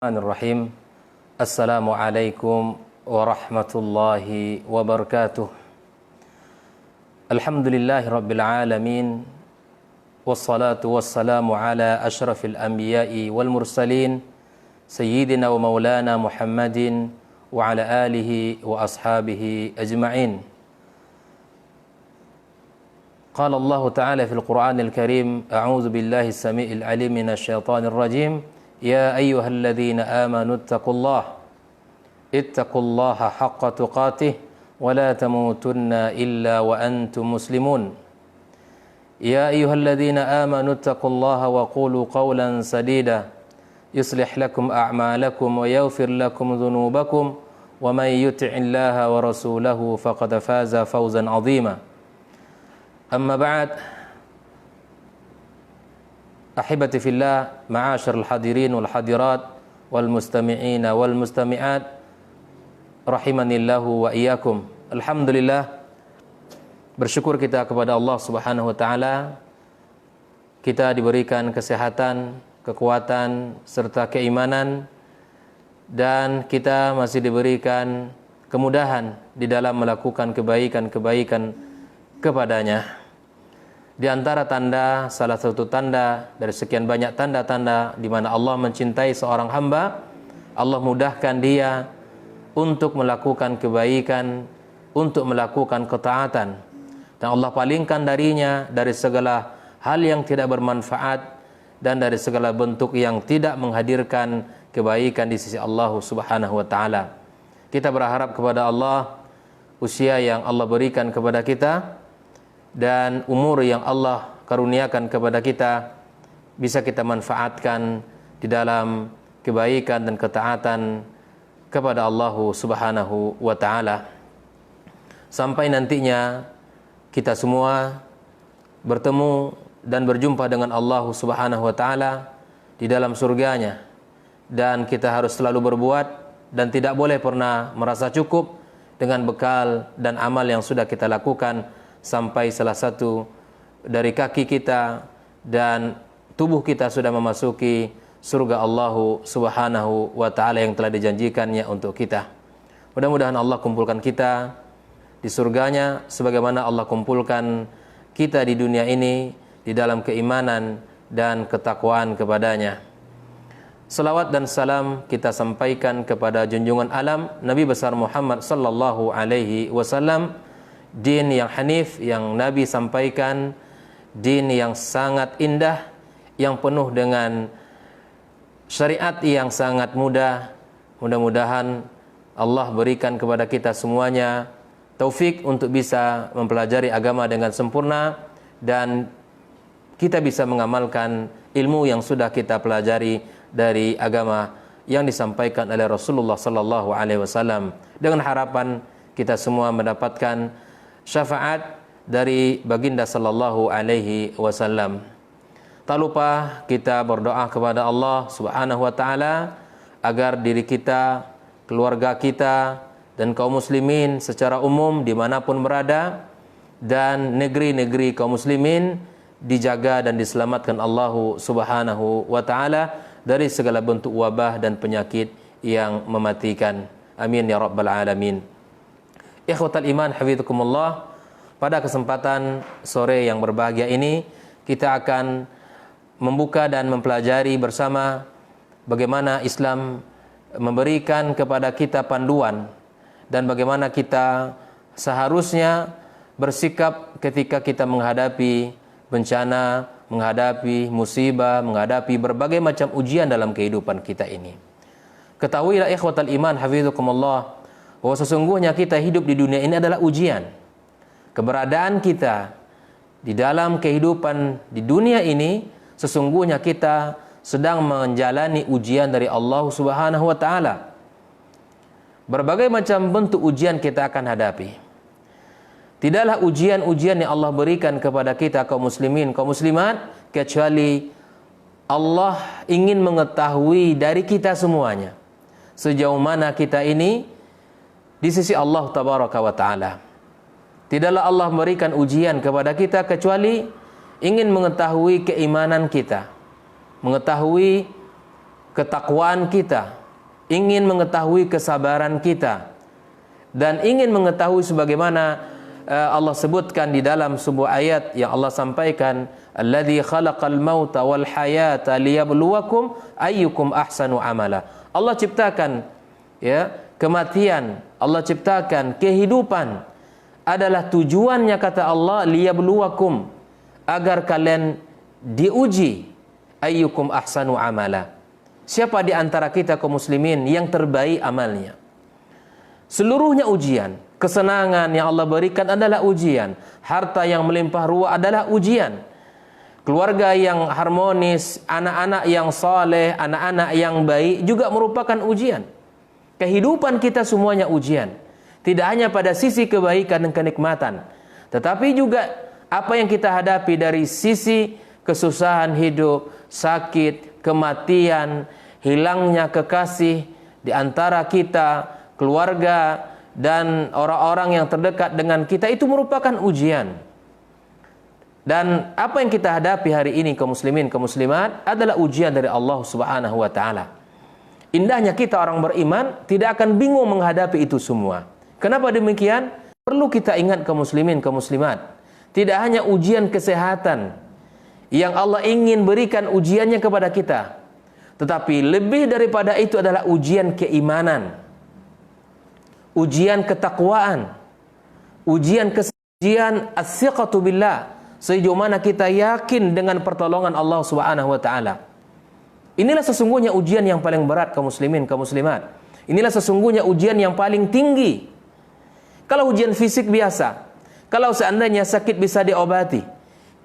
Bismillahirrahmanirrahim. Assalamualaikum warahmatullahi wabarakatuh. Alhamdulillahi rabbil alamin. Wassalatu wassalamu ala ashrafil anbiya'i wal mursalin sayyidina wa maulana Muhammadin wa ala alihi wa ashabihi ajma'in. Qala Allah Ta'ala fil Qur'anil Karim, a'udzu billahi as-sami'il 'alim minasy syaithanir rajim. يا أيها الذين آمنوا اتقوا الله حق تقاته ولا تموتن إلا وأنتم مسلمون يا أيها الذين آمنوا اتقوا الله وقولوا قولا سديدا يصلح لكم أعمالكم ويغفر لكم ذنوبكم ومن يطع الله ورسوله فقد فاز فوزا عظيما أما بعد. Ahibati fillah, ma'asyarul hadirin wal hadirat wal mustami'ina wal mustami'at rahimanillahu wa iyyakum. Alhamdulillah, bersyukur kita kepada Allah Subhanahu wa taala, kita diberikan kesehatan, kekuatan serta keimanan, dan kita masih diberikan kemudahan di dalam melakukan kebaikan-kebaikan kepadanya. Di antara tanda, salah satu tanda dari sekian banyak tanda-tanda di mana Allah mencintai seorang hamba, Allah mudahkan dia untuk melakukan kebaikan, untuk melakukan ketaatan, dan Allah palingkan darinya dari segala hal yang tidak bermanfaat dan dari segala bentuk yang tidak menghadirkan kebaikan di sisi Allah Subhanahu wa taala. Kita berharap kepada Allah usia yang Allah berikan kepada kita dan umur yang Allah karuniakan kepada kita bisa kita manfaatkan di dalam kebaikan dan ketaatan kepada Allah Subhanahu wa taala, sampai nantinya kita semua bertemu dan berjumpa dengan Allah Subhanahu wa taala di dalam surganya. Dan kita harus selalu berbuat dan tidak boleh pernah merasa cukup dengan bekal dan amal yang sudah kita lakukan sampai salah satu dari kaki kita dan tubuh kita sudah memasuki surga Allah Subhanahu wa taala yang telah dijanjikannya untuk kita. Mudah-mudahan Allah kumpulkan kita di surganya sebagaimana Allah kumpulkan kita di dunia ini di dalam keimanan dan ketakwaan kepadanya. Salawat dan salam kita sampaikan kepada junjungan alam Nabi besar Muhammad sallallahu alaihi wasallam, din yang hanif yang Nabi sampaikan, din yang sangat indah, yang penuh dengan syariat yang sangat mudah. Mudah-mudahan Allah berikan kepada kita semuanya taufik untuk bisa mempelajari agama dengan sempurna dan kita bisa mengamalkan ilmu yang sudah kita pelajari dari agama yang disampaikan oleh Rasulullah sallallahu alaihi wasallam, dengan harapan kita semua mendapatkan syafaat dari baginda sallallahu alaihi wasallam. Tak lupa kita berdoa kepada Allah Subhanahu wa taala agar diri kita, keluarga kita dan kaum muslimin secara umum dimanapun berada dan negeri-negeri kaum muslimin dijaga dan diselamatkan Allah Subhanahu wa taala dari segala bentuk wabah dan penyakit yang mematikan. Amin ya rabbal alamin. Ikhwatal iman hafizakumullah, pada kesempatan sore yang berbahagia ini kita akan membuka dan mempelajari bersama bagaimana Islam memberikan kepada kita panduan dan bagaimana kita seharusnya bersikap ketika kita menghadapi bencana, menghadapi musibah, menghadapi berbagai macam ujian dalam kehidupan kita ini. Ketahuilah ikhwatal iman hafizakumullah bahwa sesungguhnya kita hidup di dunia ini adalah ujian. Keberadaan kita di dalam kehidupan di dunia ini sesungguhnya kita sedang menjalani ujian dari Allah Subhanahu wa taala. Berbagai macam bentuk ujian kita akan hadapi. Tidaklah ujian-ujian yang Allah berikan kepada kita kaum muslimin, kaum muslimat, kecuali Allah ingin mengetahui dari kita semuanya sejauh mana kita ini di sisi Allah tabaraka wa taala. Tidaklah Allah memberikan ujian kepada kita kecuali ingin mengetahui keimanan kita, mengetahui ketakwaan kita, ingin mengetahui kesabaran kita, dan ingin mengetahui sebagaimana Allah sebutkan di dalam sebuah ayat yang Allah sampaikan, alladzi khalaqal mauta wal hayata liyabluwakum ayyukum ahsanu amala. Allah ciptakan kematian, Allah ciptakan kehidupan adalah tujuannya, kata Allah, liyabluwakum, agar kalian diuji, ayyukum ahsanu amala. Siapa di antara kita kaum muslimin yang terbaik amalnya? Seluruhnya ujian. Kesenangan yang Allah berikan adalah ujian. Harta yang melimpah ruah adalah ujian. Keluarga yang harmonis, anak-anak yang saleh, anak-anak yang baik juga merupakan ujian. Kehidupan kita semuanya ujian. Tidak hanya pada sisi kebaikan dan kenikmatan, tetapi juga apa yang kita hadapi dari sisi kesusahan hidup, sakit, kematian, hilangnya kekasih di antara kita, keluarga, dan orang-orang yang terdekat dengan kita, itu merupakan ujian. Dan apa yang kita hadapi hari ini kaum muslimin, kaum muslimat, adalah ujian dari Allah Subhanahu wa taala. Indahnya kita orang beriman tidak akan bingung menghadapi itu semua. Kenapa demikian? Perlu kita ingat kaum muslimin, kaum muslimat, tidak hanya ujian kesehatan yang Allah ingin berikan ujiannya kepada kita, tetapi lebih daripada itu adalah ujian keimanan, ujian ketakwaan, ujian as-siqatu billah, sejauh mana kita yakin dengan pertolongan Allah Subhanahu wa taala. Inilah sesungguhnya ujian yang paling berat kaum muslimin, kaum muslimat. Inilah sesungguhnya ujian yang paling tinggi. Kalau ujian fisik biasa, kalau seandainya sakit bisa diobati,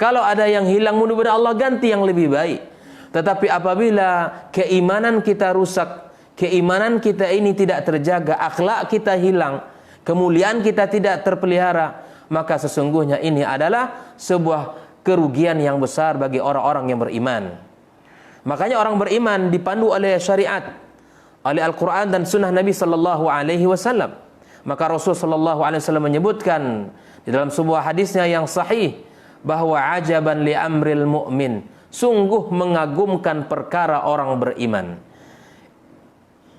kalau ada yang hilang, mudah-mudahan Allah ganti yang lebih baik. Tetapi apabila keimanan kita rusak, keimanan kita ini tidak terjaga, akhlak kita hilang, kemuliaan kita tidak terpelihara, maka sesungguhnya ini adalah sebuah kerugian yang besar bagi orang-orang yang beriman. Makanya orang beriman dipandu oleh syariat, oleh Al-Quran dan Sunnah Nabi Sallallahu Alaihi Wasallam. Maka Rasul Sallallahu Alaihi Wasallam menyebutkan di dalam sebuah hadisnya yang sahih bahwa ajaban li amril mu'min, sungguh mengagumkan perkara orang beriman.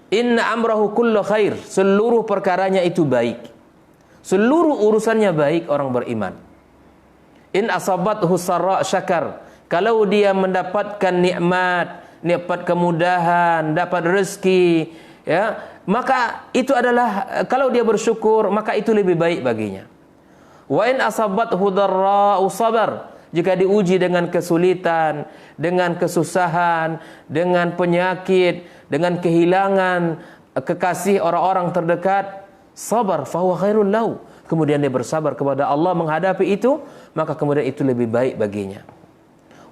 Inna amrahu kullu khair, seluruh perkaranya itu baik, seluruh urusannya baik orang beriman. In asabathu sarra syakar, kalau dia mendapatkan nikmat, dapat kemudahan, dapat rezeki, ya, maka itu adalah, kalau dia bersyukur, maka itu lebih baik baginya. Wa in asabathu darra'u sabar, jika diuji dengan kesulitan, dengan kesusahan, dengan penyakit, dengan kehilangan kekasih orang-orang terdekat, sabar fahuwa khairul lahu, kemudian dia bersabar kepada Allah menghadapi itu, maka kemudian itu lebih baik baginya.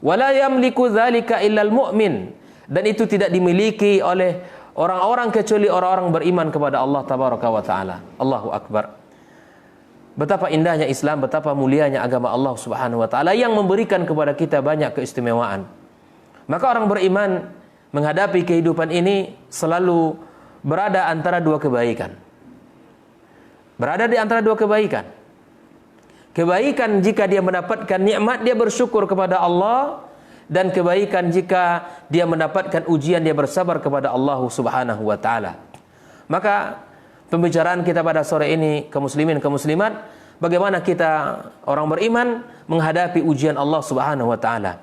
Wala yamliku dzalika illal mu'min, dan itu tidak dimiliki oleh orang-orang kecuali orang-orang beriman kepada Allah tabaraka wa taala. Allahu akbar. Betapa indahnya Islam, betapa mulianya agama Allah Subhanahu wa taala yang memberikan kepada kita banyak keistimewaan. Maka orang beriman menghadapi kehidupan ini selalu berada antara dua kebaikan. Berada di antara dua kebaikan. Kebaikan jika dia mendapatkan nikmat, dia bersyukur kepada Allah, dan kebaikan jika dia mendapatkan ujian, dia bersabar kepada Allah Subhanahu wa taala. Maka pembicaraan kita pada sore ini, kaum muslimin, kaum muslimat, bagaimana kita orang beriman menghadapi ujian Allah Subhanahu wa taala.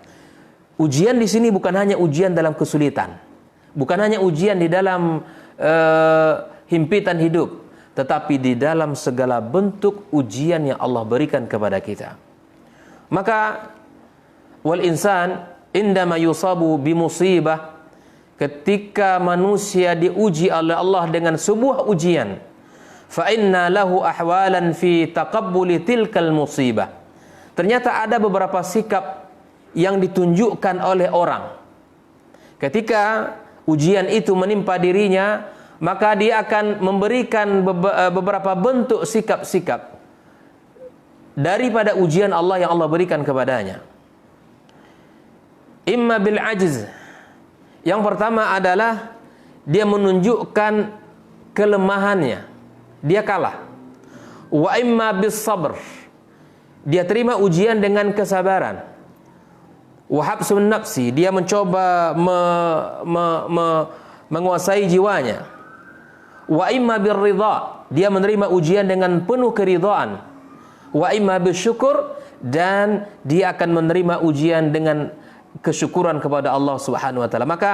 Ujian di sini bukan hanya ujian dalam kesulitan, bukan hanya ujian di dalam himpitan hidup, tetapi di dalam segala bentuk ujian yang Allah berikan kepada kita. Maka wal insan indama yusabu bimusibah, ketika manusia diuji oleh Allah dengan sebuah ujian, fa inna lahu ahwalan fi taqabbuli tilkal musibah, ternyata ada beberapa sikap yang ditunjukkan oleh orang ketika ujian itu menimpa dirinya, maka dia akan memberikan beberapa bentuk sikap-sikap daripada ujian Allah yang Allah berikan kepadanya. Imma bil ajz, yang pertama adalah dia menunjukkan kelemahannya, dia kalah. Wa imma bis sabr, dia terima ujian dengan kesabaran. Wa habsun nafsi, dia mencoba menguasai jiwanya. Wa imma birridha, dia menerima ujian dengan penuh keridhaan. Wa imma bisyukur, dan dia akan menerima ujian dengan kesyukuran kepada Allah Subhanahu wa taala. Maka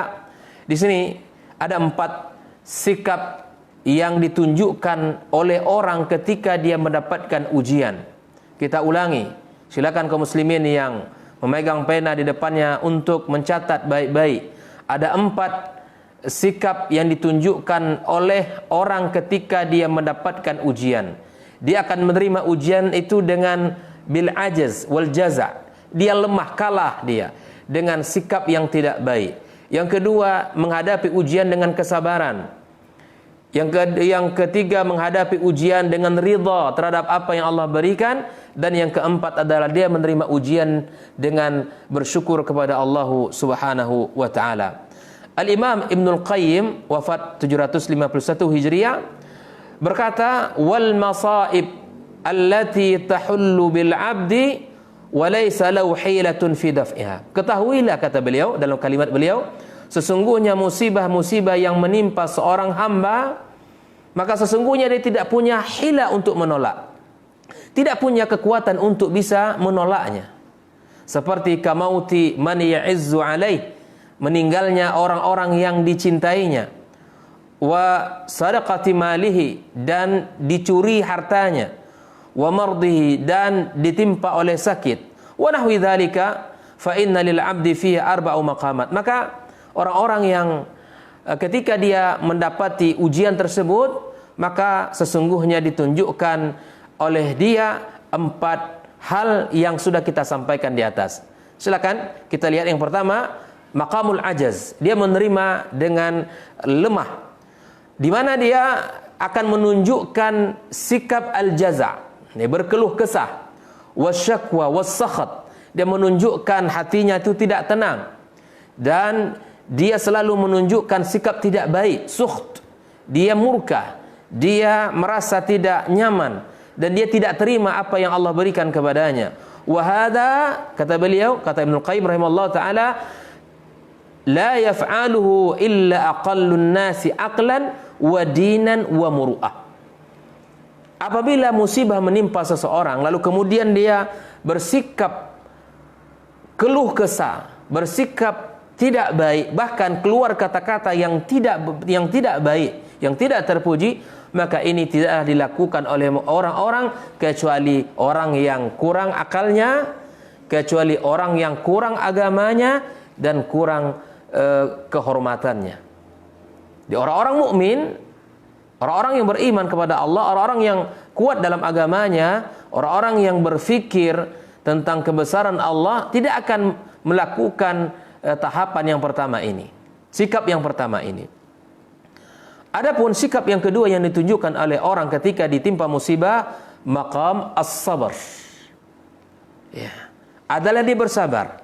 di sini ada 4 sikap yang ditunjukkan oleh orang ketika dia mendapatkan ujian. Kita ulangi, silakan kaum muslimin yang memegang pena di depannya untuk mencatat baik-baik. Ada 4 sikap yang ditunjukkan oleh orang ketika dia mendapatkan ujian. Dia akan menerima ujian itu dengan bil ajaz wal jaza'. Dia lemah, kalah dia dengan sikap yang tidak baik. Yang kedua, menghadapi ujian dengan kesabaran. Yang ketiga, menghadapi ujian dengan ridha terhadap apa yang Allah berikan. Dan yang keempat adalah dia menerima ujian dengan bersyukur kepada Allah Subhanahu wa taala. Al-Imam Ibnul Qayyim, wafat 751 Hijriah, berkata, wal masaib allati tahullu bil 'abdi wa laysa lahu hilatun fi daf'iha. Ketahuilah, kata beliau dalam kalimat beliau, sesungguhnya musibah-musibah yang menimpa seorang hamba, maka sesungguhnya dia tidak punya hila untuk menolak, tidak punya kekuatan untuk bisa menolaknya. Seperti kamauti man ya'izzu alaih, meninggalnya orang-orang yang dicintainya, wa sadaqati malihi, dan dicuri hartanya, wa mardihi, dan ditimpa oleh sakit, wa nahwi dzalika, fa inna lil 'abdi fihi 4 maqamat. Maka orang-orang yang ketika dia mendapati ujian tersebut, maka sesungguhnya ditunjukkan oleh dia 4 hal yang sudah kita sampaikan di atas. Silakan kita lihat yang pertama, maqamul ajaz. Dia menerima dengan lemah, di mana dia akan menunjukkan sikap al-jaza', berkeluh kesah, wasyakwa wassakhat. Dia menunjukkan hatinya itu tidak tenang, dan dia selalu menunjukkan sikap tidak baik, sukht. Dia murka, dia merasa tidak nyaman, dan dia tidak terima apa yang Allah berikan kepadanya. Wahada, kata beliau, kata Ibnul Qayyim rahimahullah ta'ala, la yaf'aluhu illa aqallun nasi aqlan wa dinan wa muru'ah. Apabila musibah menimpa seseorang, lalu kemudian dia bersikap keluh kesah, bersikap tidak baik, bahkan keluar kata-kata yang tidak baik, yang tidak terpuji, maka ini tidak dilakukan oleh orang-orang kecuali orang yang kurang akalnya, kecuali orang yang kurang agamanya dan kurang kehormatannya. Di orang-orang mukmin, orang-orang yang beriman kepada Allah, orang-orang yang kuat dalam agamanya, orang-orang yang berfikir tentang kebesaran Allah, tidak akan melakukan tahapan yang pertama ini, sikap yang pertama ini. Adapun sikap yang kedua yang ditunjukkan oleh orang ketika ditimpa musibah, maqam as-sabar, ya, adalah dia bersabar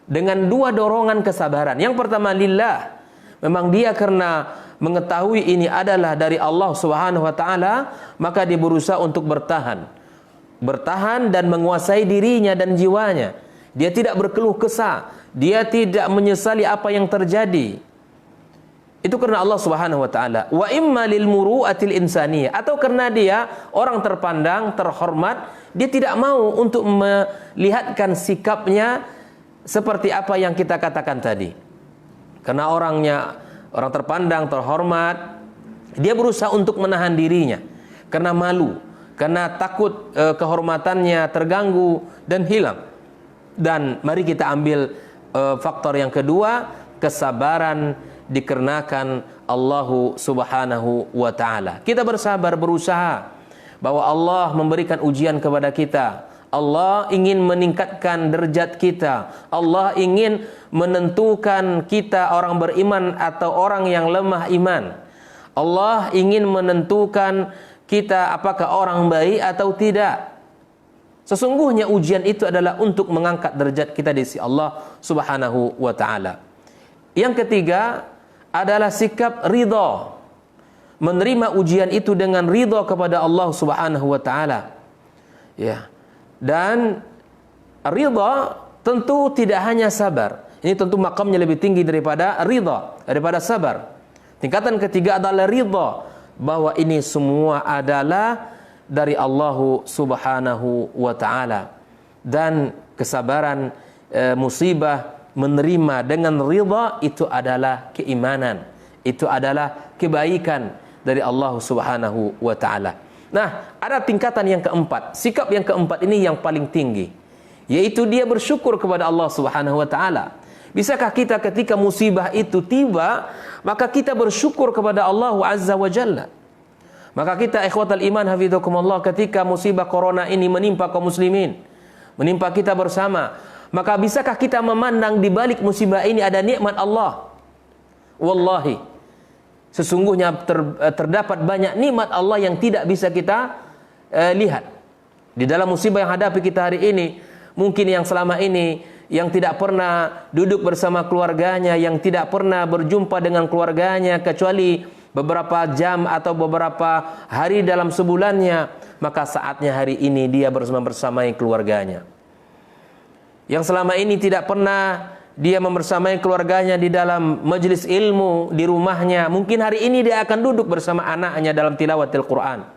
dengan 2 dorongan kesabaran. Yang pertama lillah, memang dia karena mengetahui ini adalah dari Allah Subhanahu wa taala, maka dia berusaha untuk bertahan dan menguasai dirinya dan jiwanya. Dia tidak berkeluh kesah, dia tidak menyesali apa yang terjadi. Itu karena Allah Subhanahu wa taala. Wa imma lil muru'atil insaniyah, atau karena dia orang terpandang, terhormat, dia tidak mau untuk melihatkan sikapnya seperti apa yang kita katakan tadi. Karena orang terpandang, terhormat, dia berusaha untuk menahan dirinya karena malu, karena takut kehormatannya terganggu dan hilang. Dan mari kita ambil faktor yang kedua, kesabaran dikarenakan Allah Subhanahu wa taala. Kita bersabar, berusaha, bahwa Allah memberikan ujian kepada kita. Allah ingin meningkatkan derajat kita. Allah ingin menentukan kita orang beriman atau orang yang lemah iman. Allah ingin menentukan kita apakah orang baik atau tidak. Sesungguhnya ujian itu adalah untuk mengangkat derajat kita di sisi Allah Subhanahu wa taala. Yang ketiga adalah sikap ridha. Menerima ujian itu dengan ridha kepada Allah Subhanahu wa taala. Ya. Dan ridha tentu tidak hanya sabar. Ini tentu makamnya lebih tinggi daripada ridha, daripada sabar. Tingkatan ketiga adalah ridha, bahwa ini semua adalah dari Allah Subhanahu wa taala. Dan kesabaran musibah menerima dengan ridha itu adalah keimanan, itu adalah kebaikan dari Allah Subhanahu wa taala. Nah, ada tingkatan yang keempat. Sikap yang keempat ini yang paling tinggi, yaitu dia bersyukur kepada Allah Subhanahu wa taala. Bisakah kita ketika musibah itu tiba, maka kita bersyukur kepada Allah Azza wa Jalla? Maka kita ikhwatal iman hafizakumullah, ketika musibah corona ini menimpa kaum muslimin, menimpa kita bersama, maka bisakah kita memandang di balik musibah ini ada nikmat Allah? Wallahi, sesungguhnya terdapat banyak nikmat Allah yang tidak bisa kita lihat. Di dalam musibah yang hadapi kita hari ini, mungkin yang selama ini yang tidak pernah duduk bersama keluarganya, yang tidak pernah berjumpa dengan keluarganya kecuali beberapa jam atau beberapa hari dalam sebulannya, maka saatnya hari ini dia bersamai keluarganya. Yang selama ini tidak pernah dia membersamai keluarganya di dalam majelis ilmu di rumahnya, mungkin hari ini dia akan duduk bersama anaknya dalam tilawatil Quran.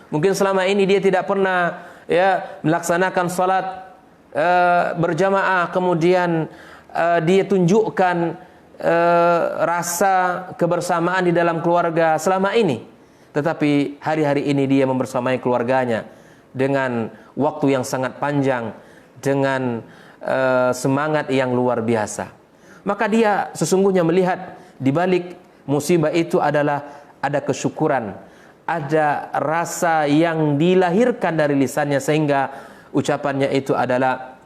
Mungkin selama ini dia tidak pernah melaksanakan salat berjamaah, kemudian dia tunjukkan rasa kebersamaan di dalam keluarga selama ini. Tetapi hari-hari ini dia membersamai keluarganya dengan waktu yang sangat panjang, dengan semangat yang luar biasa. Maka dia sesungguhnya melihat di balik musibah itu adalah ada kesyukuran, ada rasa yang dilahirkan dari lisannya, sehingga ucapannya itu adalah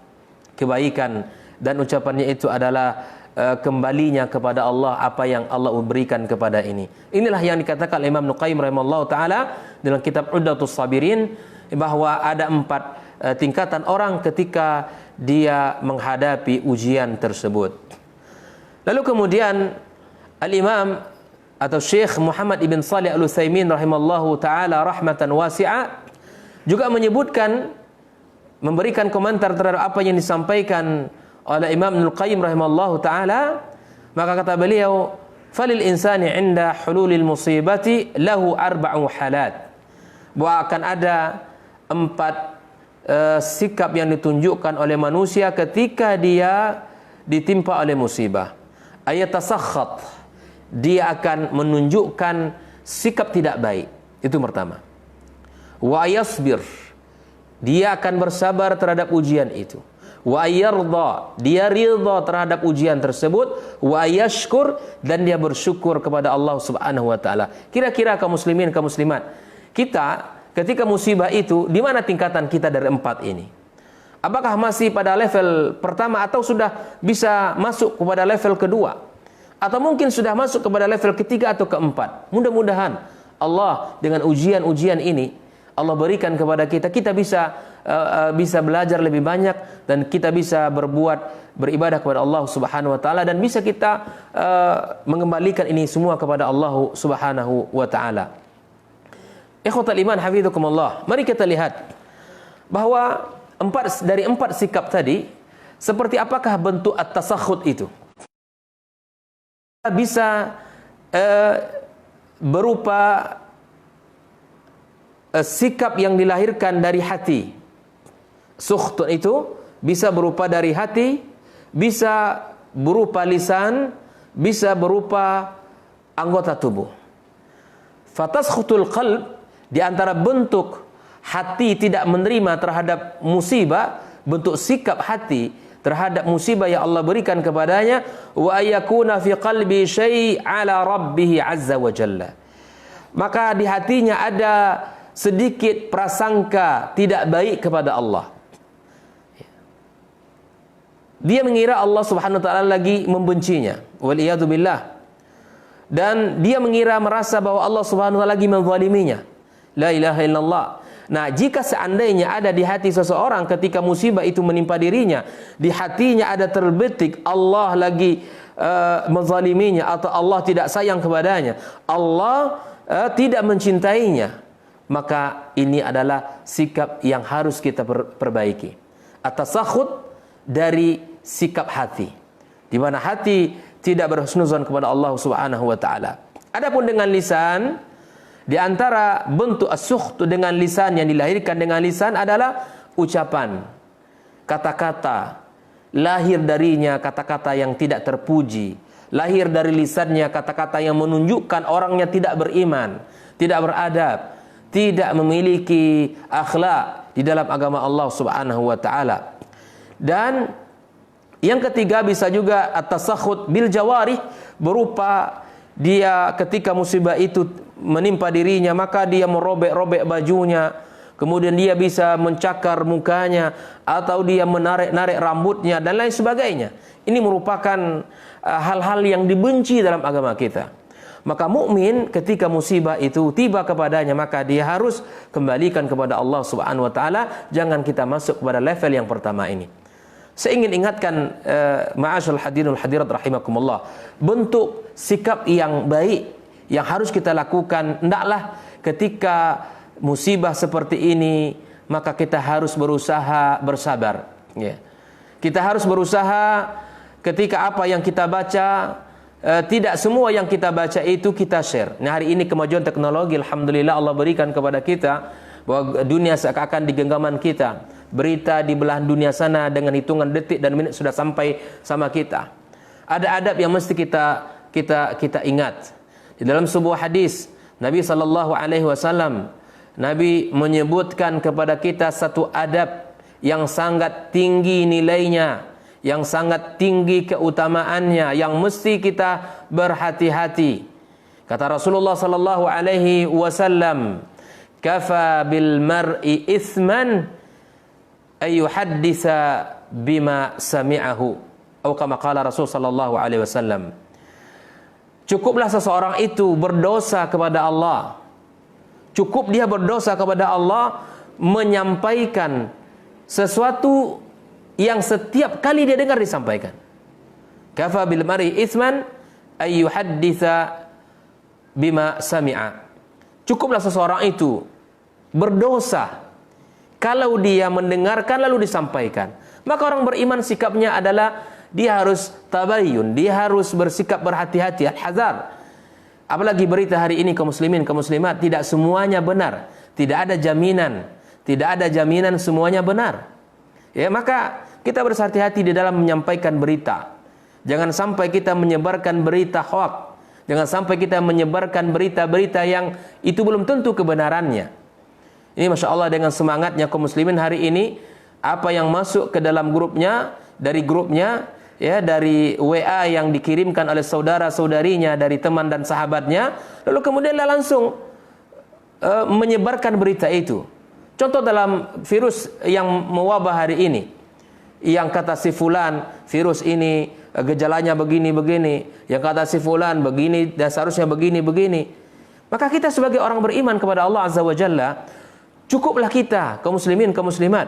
kebaikan, dan ucapannya itu adalah kembalinya kepada Allah apa yang Allah berikan kepada ini. Inilah yang dikatakan Imam Ibnu Qayyim rahimahullah taala dalam kitab Uddatus Sabirin, bahwa ada 4 tingkatan orang ketika dia menghadapi ujian tersebut. Lalu kemudian Al-Imam atau Syekh Muhammad ibn Shalih Al-Utsaimin rahimallahu taala rahmatan wasi'ah juga menyebutkan, memberikan komentar terhadap apa yang disampaikan oleh Imam Ibnu Qayyim rahimallahu taala. Maka kata beliau, falil insani 'inda hululil musibati lahu 4 halat, bahwa akan ada 4 sikap yang ditunjukkan oleh manusia ketika dia ditimpa oleh musibah. Ayatasakhat, dia akan menunjukkan sikap tidak baik, itu pertama. Wa yasbir, dia akan bersabar terhadap ujian itu. Wa yarda, dia ridha terhadap ujian tersebut. Wa yashkur, dan dia bersyukur kepada Allah Subhanahu wa taala. Kira-kira kaum muslimin, kaum muslimat, kita ketika musibah itu, di mana tingkatan kita dari 4 ini? Apakah masih pada level pertama, atau sudah bisa masuk kepada level kedua? Atau mungkin sudah masuk kepada level ketiga atau keempat? Mudah-mudahan Allah dengan ujian-ujian ini Allah berikan kepada kita, kita bisa belajar lebih banyak, dan kita bisa beribadah kepada Allah Subhanahu wa taala, dan bisa kita mengembalikan ini semua kepada Allah Subhanahu wa taala. Ikhwatal iman hafizakumullah, mari kita lihat bahwa 4 sikap tadi, seperti apakah bentuk at-tasakhut itu? Bisa berupa sikap yang dilahirkan dari hati. Sukhtun itu bisa berupa dari hati, bisa berupa lisan, bisa berupa anggota tubuh. Fataskhutul qalb, di antara bentuk hati tidak menerima terhadap musibah, bentuk sikap hati terhadap musibah yang Allah berikan kepadanya, wa ayakuna fi qalbi syai' ala rabbih azza wa jalla. Maka di hatinya ada sedikit prasangka tidak baik kepada Allah. Dia mengira Allah Subhanahu wa taala lagi membencinya, wal iyadu billah. Dan dia mengira, merasa bahwa Allah Subhanahu wa taala lagi menzaliminya. La ilaha illallah. Nah, jika seandainya ada di hati seseorang ketika musibah itu menimpa dirinya, di hatinya ada terbetik Allah lagi menzaliminya, atau Allah tidak sayang kepadanya, Allah tidak mencintainya, maka ini adalah sikap yang harus kita perbaiki. At-tasakhut dari sikap hati, di mana hati tidak berhusnuzon kepada Allah Subhanahu wa taala. Adapun dengan lisan, di antara bentuk as-sukht dengan lisan yang dilahirkan dengan lisan adalah ucapan, kata-kata, lahir darinya kata-kata yang tidak terpuji, lahir dari lisannya kata-kata yang menunjukkan orangnya tidak beriman, tidak beradab, tidak memiliki akhlak di dalam agama Allah Subhanahu wa taala. Dan yang ketiga bisa juga at-tasakhut bil jawarih, berupa dia ketika musibah itu menimpa dirinya maka dia merobek-robek bajunya, kemudian dia bisa mencakar mukanya, atau dia menarik-narik rambutnya dan lain sebagainya. Ini merupakan hal-hal yang dibenci dalam agama kita. Maka mukmin ketika musibah itu tiba kepadanya, maka dia harus kembalikan kepada Allah Subhanahu wa taala. Jangan kita masuk kepada level yang pertama ini. Saya ingin ingatkan ma'asyarul hadirin wal hadirat rahimakumullah, bentuk sikap yang baik yang harus kita lakukan, hendaklah ketika musibah seperti ini maka kita harus berusaha bersabar, ya. Kita harus berusaha ketika apa yang kita baca, tidak semua yang kita baca itu kita share. Nah, hari ini kemajuan teknologi alhamdulillah Allah berikan kepada kita bahwa dunia seakan-akan di genggaman kita. Berita di belahan dunia sana dengan hitungan detik dan menit sudah sampai sama kita. Ada adab yang mesti kita ingat. Di dalam sebuah hadis Nabi SAW, Nabi menyebutkan kepada kita satu adab yang sangat tinggi nilainya, yang sangat tinggi keutamaannya, yang mesti kita berhati-hati. Kata Rasulullah SAW, "Kafa bil mar'i ithman ayyuhaddisa bima sami'ahu," atau kama qala Rasul sallallahu alaihi wasallam. Cukuplah seseorang itu berdosa kepada Allah. Cukup dia berdosa kepada Allah menyampaikan sesuatu yang setiap kali dia dengar disampaikan. Kafa bil mar'i itsman ayyuhaddisa bima sami'a. Cukuplah seseorang itu berdosa kalau dia mendengarkan lalu disampaikan. Maka orang beriman sikapnya adalah dia harus tabayyun, dia harus bersikap berhati-hati, al-hazar. Apalagi berita hari ini kaum muslimin, kaum muslimat, tidak semuanya benar. Tidak ada jaminan semuanya benar. Ya, maka kita berhati-hati di dalam menyampaikan berita. Jangan sampai kita menyebarkan berita hoax. Jangan sampai kita menyebarkan berita-berita yang itu belum tentu kebenarannya. Ini Masya Allah dengan semangatnya kaum muslimin hari ini, apa yang masuk ke dalam grupnya, dari ya, dari WA yang dikirimkan oleh saudara-saudarinya, dari teman dan sahabatnya, lalu kemudian langsung menyebarkan berita itu. Contoh dalam virus yang mewabah hari ini, yang kata si fulan, virus ini gejalanya begini-begini, yang kata si fulan begini, dan seharusnya begini-begini. Maka kita sebagai orang beriman kepada Allah Azza wa Jalla, cukuplah kita, kaum muslimin, kaum muslimat,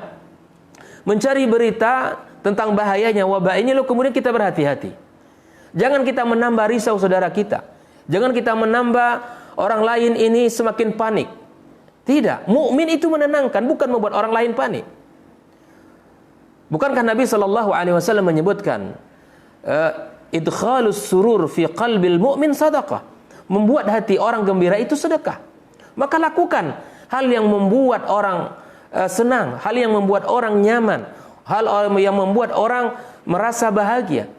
mencari berita tentang bahayanya wabah ini, lalu kemudian kita berhati-hati. Jangan kita menambah risau saudara kita. Jangan kita menambah orang lain ini semakin panik. Tidak, mukmin itu menenangkan, bukan membuat orang lain panik. Bukankah Nabi SAW menyebutkan idkhalus surur fi qalbil mu'min sadaqah, membuat hati orang gembira itu sedekah. Maka lakukan hal yang membuat orang senang, hal yang membuat orang nyaman, hal yang membuat orang merasa bahagia.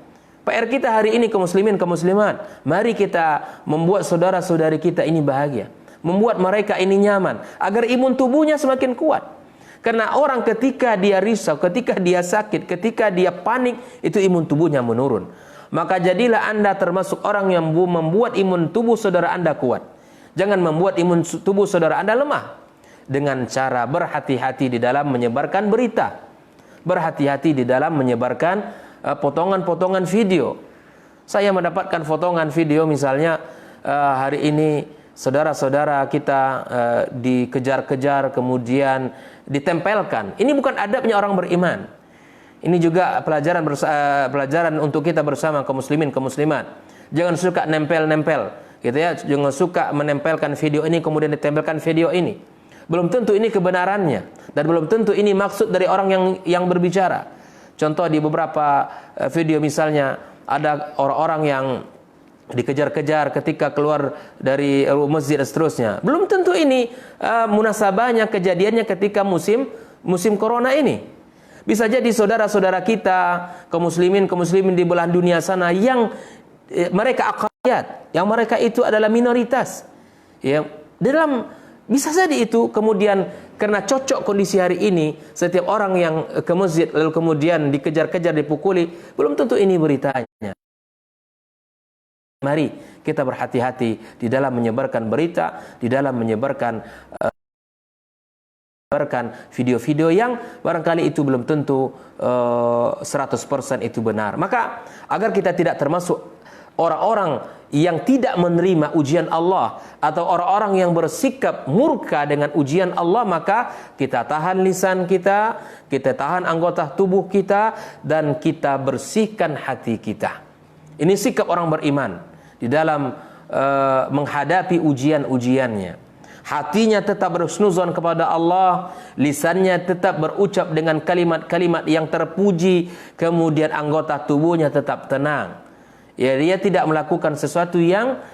PR kita hari ini kaum muslimin, kaum muslimat, mari kita membuat saudara-saudari kita ini bahagia, membuat mereka ini nyaman, agar imun tubuhnya semakin kuat. Karena orang ketika dia risau, ketika dia sakit, ketika dia panik, itu imun tubuhnya menurun. Maka jadilah Anda termasuk orang yang membuat imun tubuh saudara Anda kuat. Jangan membuat imun tubuh saudara Anda lemah. Dengan cara berhati-hati di dalam menyebarkan berita. Berhati-hati di dalam menyebarkan potongan-potongan video. Saya mendapatkan potongan video misalnya hari ini saudara-saudara kita dikejar-kejar kemudian ditempelkan. Ini bukan adabnya orang beriman. Ini juga pelajaran untuk kita bersama kaum muslimin, kaum muslimat. Jangan suka nempel-nempel, gitu ya. Jangan suka menempelkan video ini kemudian ditempelkan video ini. Belum tentu ini kebenarannya dan belum tentu ini maksud dari orang yang berbicara. Contoh di beberapa video misalnya ada orang-orang yang dikejar-kejar ketika keluar dari masjid dan seterusnya. Belum tentu ini munasabahnya, kejadiannya ketika musim corona ini. Bisa jadi saudara-saudara kita, kaum muslimin di belahan dunia sana yang mereka aqaliyat, yang mereka itu adalah minoritas. Ya, bisa jadi itu kemudian karena cocok kondisi hari ini, setiap orang yang ke masjid lalu kemudian dikejar-kejar, dipukuli, belum tentu ini beritanya. Mari kita berhati-hati di dalam menyebarkan berita, di dalam menyebarkan video-video yang barangkali itu belum tentu 100% itu benar. Maka agar kita tidak termasuk orang-orang yang tidak menerima ujian Allah atau orang-orang yang bersikap murka dengan ujian Allah, maka kita tahan lisan kita tahan anggota tubuh kita, dan kita bersihkan hati kita. Ini sikap orang beriman di dalam menghadapi ujian-ujiannya. Hatinya tetap berhusnuzon kepada Allah, lisannya tetap berucap dengan kalimat-kalimat yang terpuji, kemudian anggota tubuhnya tetap tenang. Ya, dia tidak melakukan sesuatu yang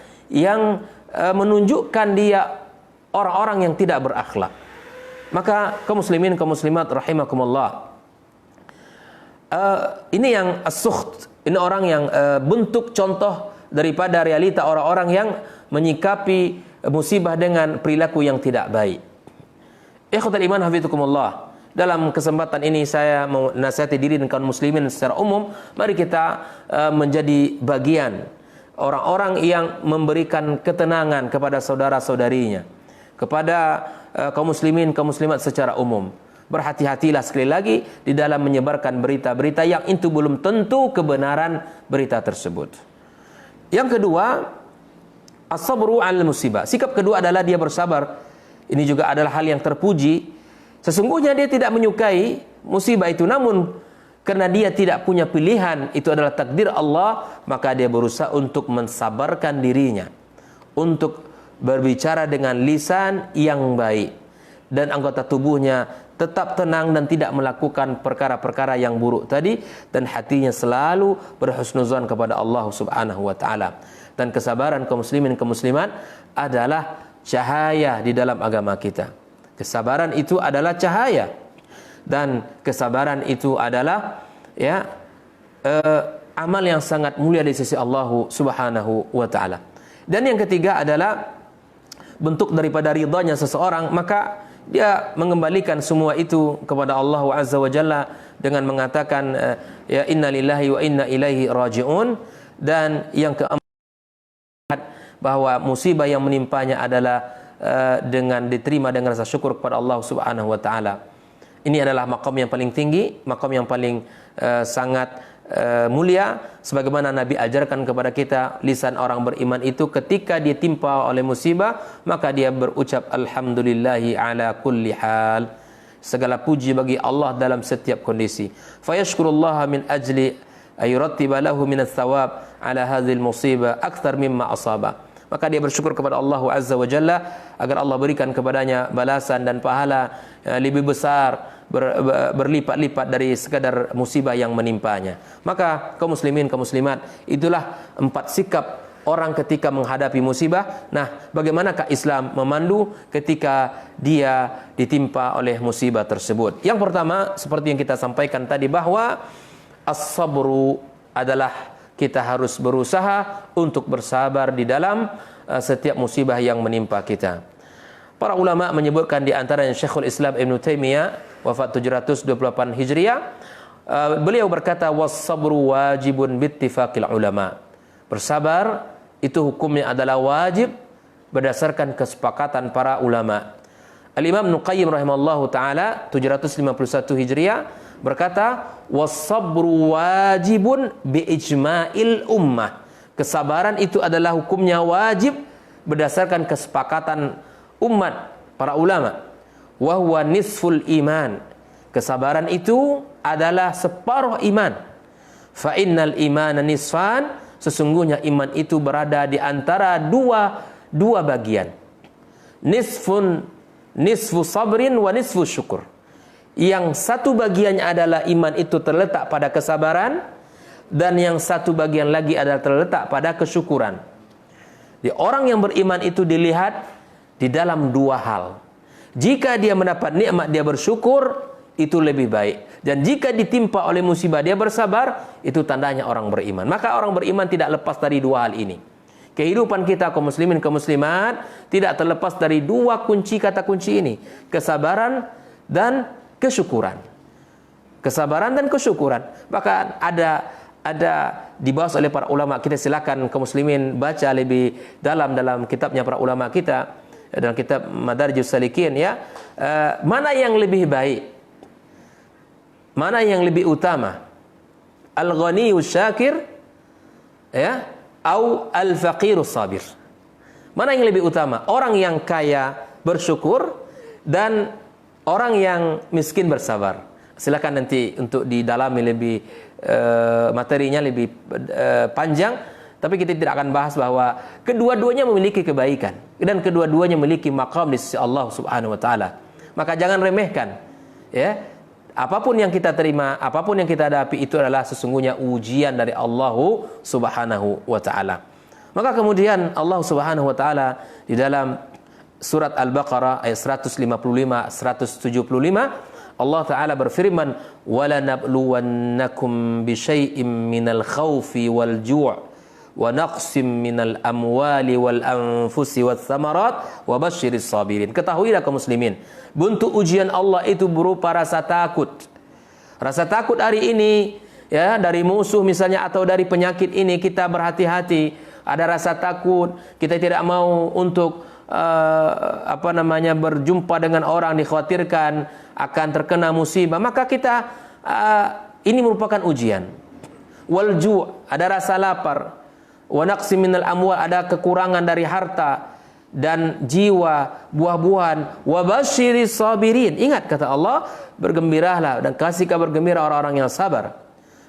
menunjukkan dia orang-orang yang tidak berakhlak. Maka kaum muslimin, kaum muslimat rahimakumullah, ini yang as-sukht, ini orang yang bentuk contoh daripada realita orang-orang yang menyikapi musibah dengan perilaku yang tidak baik. Ikhwatul iman hafizukumullah, dalam kesempatan ini saya mau nasihati diri dan kaum muslimin secara umum, mari kita menjadi bagian orang-orang yang memberikan ketenangan kepada saudara-saudarinya, kepada kaum muslimin, kaum muslimat secara umum. Berhati-hatilah sekali lagi di dalam menyebarkan berita-berita yang itu belum tentu kebenaran berita tersebut. Yang kedua, as-sabru 'alal musibah. Sikap kedua adalah dia bersabar. Ini juga adalah hal yang terpuji. Sesungguhnya dia tidak menyukai musibah itu, namun karena dia tidak punya pilihan, itu adalah takdir Allah, maka dia berusaha untuk mensabarkan dirinya, untuk berbicara dengan lisan yang baik, dan anggota tubuhnya tetap tenang dan tidak melakukan perkara-perkara yang buruk tadi, dan hatinya selalu berhusnuzan kepada Allah Subhanahu wa taala. Dan kesabaran kaum muslimin, kaum muslimat adalah cahaya di dalam agama kita. Kesabaran itu adalah cahaya, dan kesabaran itu adalah amal yang sangat mulia di sisi Allah Subhanahu wa taala. Dan yang ketiga adalah bentuk daripada ridhanya seseorang, maka dia mengembalikan semua itu kepada Allah Azza wa Jalla dengan mengatakan ya inna lillahi wa inna ilaihi raji'un. Dan yang keempat, bahwa musibah yang menimpanya adalah dengan diterima dengan rasa syukur kepada Allah Subhanahu wa taala. Ini adalah maqam yang paling tinggi, maqam yang paling sangat mulia, sebagaimana Nabi ajarkan kepada kita, lisan orang beriman itu ketika ditimpa oleh musibah, maka dia berucap alhamdulillahi ala kulli hal. Segala puji bagi Allah dalam setiap kondisi. Fayashkurullaha min ajli ayurattiba lahu minas thawab ala hadhil musibah akthar mimma asaba. Maka dia bersyukur kepada Allah Azza wa Jalla agar Allah berikan kepadanya balasan dan pahala lebih besar, berlipat-lipat dari sekadar musibah yang menimpanya. Maka kaum muslimin, kaum muslimat, itulah 4 sikap orang ketika menghadapi musibah. Nah, bagaimanakah Islam memandu ketika dia ditimpa oleh musibah tersebut? Yang pertama, seperti yang kita sampaikan tadi, bahwa as-sabru adalah kita harus berusaha untuk bersabar di dalam setiap musibah yang menimpa kita. Para ulama menyebutkan di antaranya Syekhul Islam Ibn Taimiyah, wafat 728 Hijriah, beliau berkata, was-sabru wajibun bittifaqil ulama. Bersabar itu hukumnya adalah wajib berdasarkan kesepakatan para ulama. Al-Imam Ibnu Qayyim rahimallahu taala 751 Hijriah berkata, was-sabru wajibun bi ijma'il ummah. Kesabaran itu adalah hukumnya wajib berdasarkan kesepakatan umat para ulama. Wa huwa nisful iman. Kesabaran itu adalah separuh iman. Fa innal imana nisfan. Sesungguhnya iman itu berada di antara dua bagian. Nisfu sabrin wa nisfu syukur. Yang satu bagiannya adalah iman itu terletak pada kesabaran, dan yang satu bagian lagi adalah terletak pada kesyukuran. Jadi orang yang beriman itu dilihat di dalam dua hal. Jika dia mendapat nikmat dia bersyukur, itu lebih baik. Dan jika ditimpa oleh musibah dia bersabar, itu tandanya orang beriman. Maka orang beriman tidak lepas dari dua hal ini. Kehidupan kita kaum muslimin kaum muslimat tidak terlepas dari dua kunci, kata kunci ini, kesabaran dan kesyukuran. Kesabaran dan kesyukuran. Bahkan ada dibahas oleh para ulama. Kita silakan kaum muslimin baca lebih dalam kitabnya para ulama kita, dalam kitab Madarijus Salikin, ya. Mana yang lebih baik? Mana yang lebih utama? Al-ghaniyus syakir, ya, au al-faqirus sabir? Mana yang lebih utama? Orang yang kaya bersyukur dan orang yang miskin bersabar. Silakan nanti untuk didalami lebih materinya lebih panjang, tapi kita tidak akan bahas bahwa kedua-duanya memiliki kebaikan dan kedua-duanya memiliki maqam di sisi Allah Subhanahu wa taala. Maka jangan remehkan, ya. Apapun yang kita terima, apapun yang kita hadapi, itu adalah sesungguhnya ujian dari Allah Subhanahu wa taala. Maka kemudian Allah Subhanahu wa taala di dalam surat Al-Baqarah ayat 155 175 Allah taala berfirman, "Wala nabluwannakum bi syai'im minal khaufi wal ju' wa naqsim minal amwali wal anfusi wath thamarat wa basyiris sabirin." Ketahuilah kaum muslimin, bentuk ujian Allah itu berupa rasa takut. Rasa takut hari ini, ya, dari musuh misalnya atau dari penyakit ini kita berhati-hati. Ada rasa takut, kita tidak mau untuk berjumpa dengan orang, dikhawatirkan akan terkena musibah. Maka kita ini merupakan ujian. Wal ju', ada rasa lapar. Wa naqsim minal amwal, ada kekurangan dari harta dan jiwa, buah-buahan. Wa basyiris sabirin, ingat kata Allah, bergembiralah dan kasih kabar gembira orang-orang yang sabar.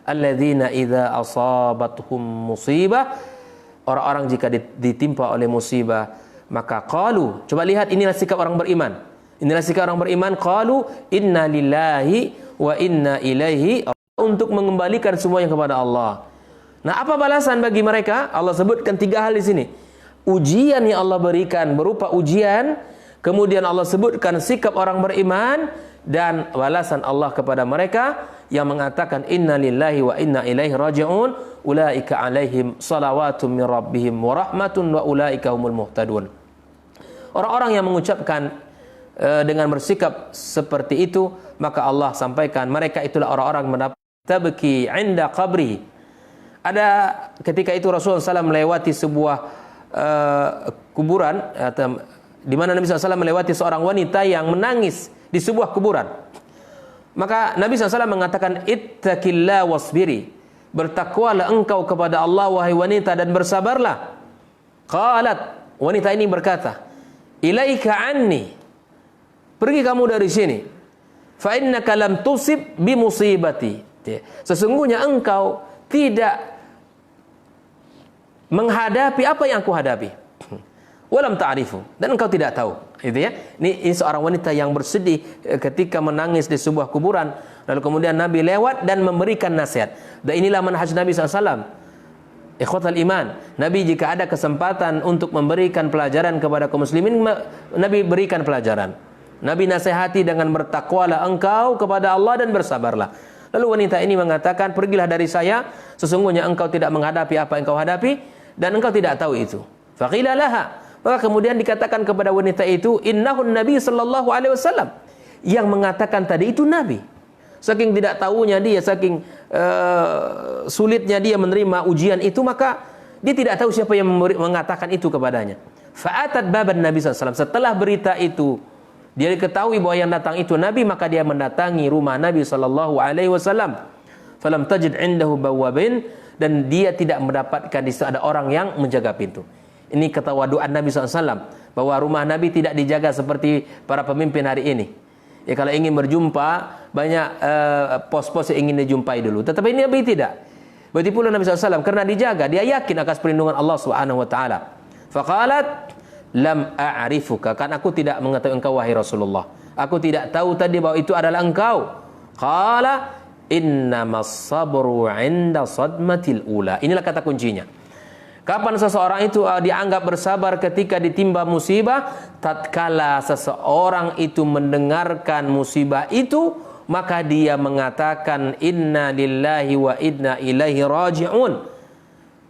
Alladzina idza asabatuhum musibah, orang-orang jika ditimpa oleh musibah, maka qalu, coba lihat inilah sikap orang beriman. Inilah sikap orang beriman, qalu inna lillahi wa inna ilaihi, untuk mengembalikan semuanya kepada Allah. Nah, apa balasan bagi mereka? Allah sebutkan 3 hal di sini. Ujian yang Allah berikan berupa ujian, kemudian Allah sebutkan sikap orang beriman, dan balasan Allah kepada mereka yang mengatakan inna lillahi wa inna ilaihi raji'un, ulaika alaihim salawatun min rabbihim wa rahmatun wa ulaika humul muhtadun. Orang-orang yang mengucapkan dengan bersikap seperti itu, maka Allah sampaikan mereka itulah orang-orang mendapat tabki 'inda qabri. Ada ketika itu Rasulullah SAW melewati sebuah kuburan, di mana Nabi SAW melewati seorang wanita yang menangis di sebuah kuburan. Maka Nabi SAW mengatakan, ittaqillah wasbiri, bertakwalah engkau kepada Allah wahai wanita dan bersabarlah. Qalat, wanita ini berkata, ilaika anni, pergi kamu dari sini. Fa innaka lam tusib bi musibati, sesungguhnya engkau tidak menghadapi apa yang aku hadapi. Walam ta'rifu, dan engkau tidak tahu. Itu ya. Ini seorang wanita yang bersedih ketika menangis di sebuah kuburan. Lalu kemudian Nabi lewat dan memberikan nasihat. Dan inilah manhaj Nabi SAW. Ikhwatal iman. Nabi jika ada kesempatan untuk memberikan pelajaran kepada kaum muslimin, Nabi berikan pelajaran. Nabi nasihati dengan bertakwalah engkau kepada Allah dan bersabarlah. Lalu wanita ini mengatakan, pergilah dari saya, sesungguhnya engkau tidak menghadapi apa yang engkau hadapi, dan engkau tidak tahu itu. Faqila laha, maka kemudian dikatakan kepada wanita itu, innahun nabi sallallahu alaihi wasallam, yang mengatakan tadi itu Nabi. Saking tidak tahunya dia, saking sulitnya dia menerima ujian itu, maka dia tidak tahu siapa yang mengatakan itu kepadanya. Fa'atat baban Nabi SAW, setelah berita itu dia diketahui bahwa yang datang itu Nabi, maka dia mendatangi rumah Nabi sallallahu alaihi wasallam. Falam tajid indahu bawabin, dan dia tidak mendapatkan di situ ada orang yang menjaga pintu. Ini ketawaduan Nabi SAW, bahwa rumah Nabi tidak dijaga seperti para pemimpin hari ini. Ya, kalau ingin berjumpa, banyak pos-pos yang ingin dijumpai dulu. Tetapi ini Nabi tidak. Begitu pula Nabi SAW, karena dijaga, dia yakin akan perlindungan Allah Subhanahu wa taala. Faqalat lam a'rifuka, kan aku tidak mengetahui engkau wahai Rasulullah. Aku tidak tahu tadi bahwa itu adalah engkau. Qala innamas sabru 'inda sadmatil ula. Inilah kata kuncinya. Kapan seseorang itu dianggap bersabar ketika ditimpa musibah? Tatkala seseorang itu mendengarkan musibah itu, maka dia mengatakan inna lillahi wa inna ilaihi raji'un.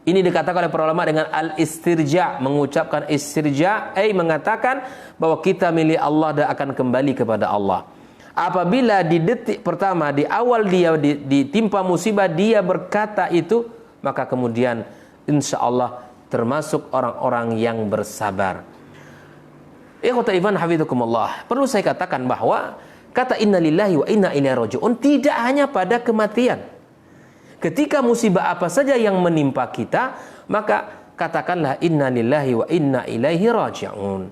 Ini dikatakan oleh para ulama dengan al-istirja', mengucapkan istirja', mengatakan bahwa kita milik Allah dan akan kembali kepada Allah. Apabila di detik pertama, di awal dia ditimpa musibah, dia berkata itu, maka kemudian insya Allah termasuk orang-orang yang bersabar. Ikhwata iman hafizakumullah. Perlu saya katakan bahwa kata inna lillahi wa inna ilaihi raji'un tidak hanya pada kematian. Ketika musibah apa saja yang menimpa kita, maka katakanlah inna lillahi wa inna ilaihi raji'un.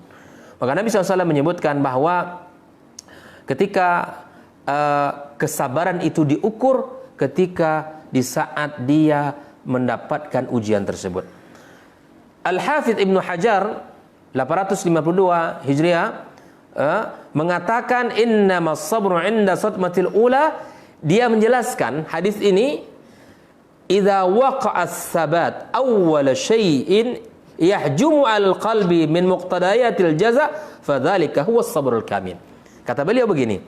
Maka Nabi SAW menyebutkan bahwa ketika kesabaran itu diukur ketika di saat dia mendapatkan ujian tersebut. Al-Hafidh Ibnu Hajar 852 Hijriah mengatakan innamas sabru 'inda sadmatil ula. Dia menjelaskan hadis ini, idza waqa'a as-sabat awwal syai'in yahjumu al-qalbi min muqtadayatil jaza fadzalika huwa as-sabrul kamil. Kata beliau begini,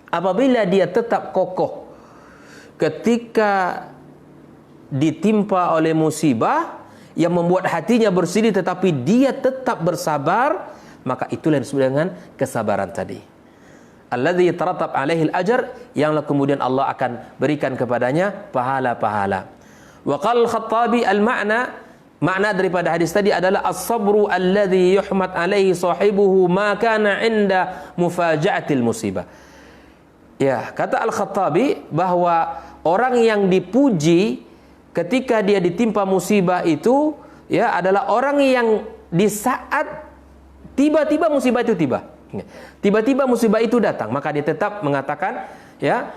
apabila dia tetap kokoh ketika ditimpa oleh musibah yang membuat hatinya bersedih tetapi dia tetap bersabar, maka itulah yang disebut dengan kesabaran tadi. Alladzi yataratab alaihi al-ajr, yang kemudian Allah akan berikan kepadanya pahala-pahala. Wa qala al-Khattabi makna daripada hadis tadi adalah as-sabru alladzi yuhmad alaihi sahibuhu ma kana 'inda mufaja'atil musibah. Ya, kata Al-Khattabi bahwa orang yang dipuji ketika dia ditimpa musibah itu, ya, adalah orang yang di saat tiba-tiba musibah itu tiba-tiba musibah itu datang, maka dia tetap mengatakan, ya,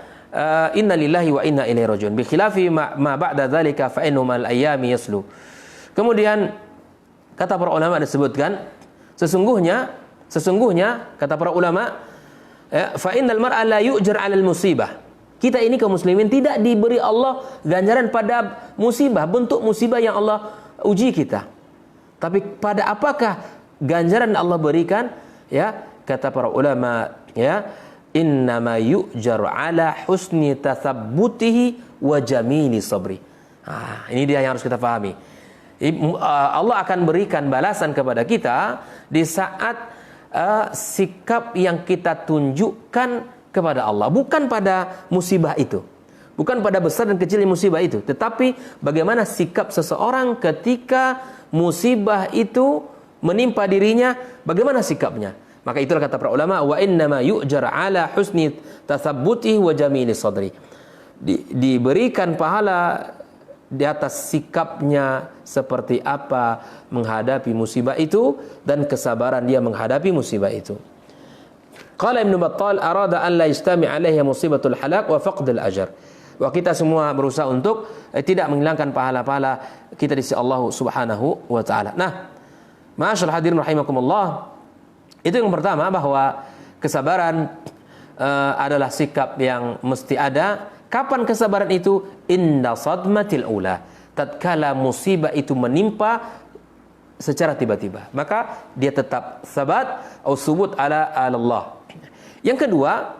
inna lillahi wa inna ilaihi raji'un. Bi khilafi ma ba'da dzalika fa innamal ayyami yaslu. Kemudian kata para ulama disebutkan, sesungguhnya kata para ulama, fa innal mar'a la yu'jar 'alal musibah. Kita ini kaum muslimin tidak diberi Allah ganjaran pada musibah, bentuk musibah yang Allah uji kita. Tapi pada apakah ganjaran yang Allah berikan? Ya, kata para ulama, ya, innama yu'jaru ala husni tathabbutihi wa jamili sabri. Ini dia yang harus kita pahami. Allah akan berikan balasan kepada kita di saat sikap yang kita tunjukkan kepada Allah, bukan pada musibah itu, bukan pada besar dan kecil musibah itu, tetapi bagaimana sikap seseorang ketika musibah itu menimpa dirinya, bagaimana sikapnya. Maka itulah kata para ulama, wa innama yu'jar ala husni tathabbutihi wa jamili sadri. Diberikan pahala di atas sikapnya seperti apa menghadapi musibah itu dan kesabaran dia menghadapi musibah itu. Qala Ibnu Battal arada an la yastami' alaihi musibatul halak wa faqdul ajr. Wah, kita semua berusaha untuk tidak menghilangkan pahala-pahala kita di sisi Allah Subhanahu wa taala. Nah, ma'asyiral hadirin rahimakumullah, itu yang pertama, bahwa kesabaran adalah sikap yang mesti ada. Kapan kesabaran itu? Inda sadmatil ula, tatkala musibah itu menimpa secara tiba-tiba, maka dia tetap sabat atau subut ala Allah. Yang kedua,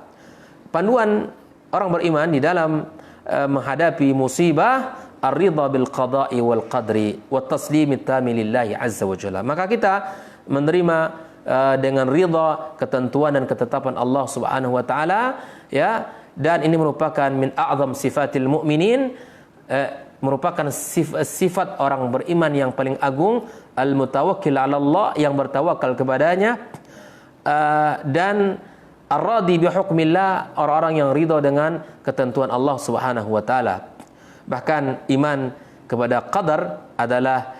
panduan orang beriman di dalam menghadapi musibah, ar-ridha bil qada'i wal qadri wa taslimi tami lillahi azza wa jalla. Maka kita menerima dengan ridha ketentuan dan ketetapan Allah Subhanahu wa taala, ya, dan ini merupakan min a'zam sifatil mu'minin, merupakan sifat orang beriman yang paling agung, al-mutawakkil 'ala Allah, yang bertawakal kepadanya, dan ar-radi bi hukmillah, orang-orang yang ridha dengan ketentuan Allah Subhanahu wa taala. Bahkan iman kepada qadar adalah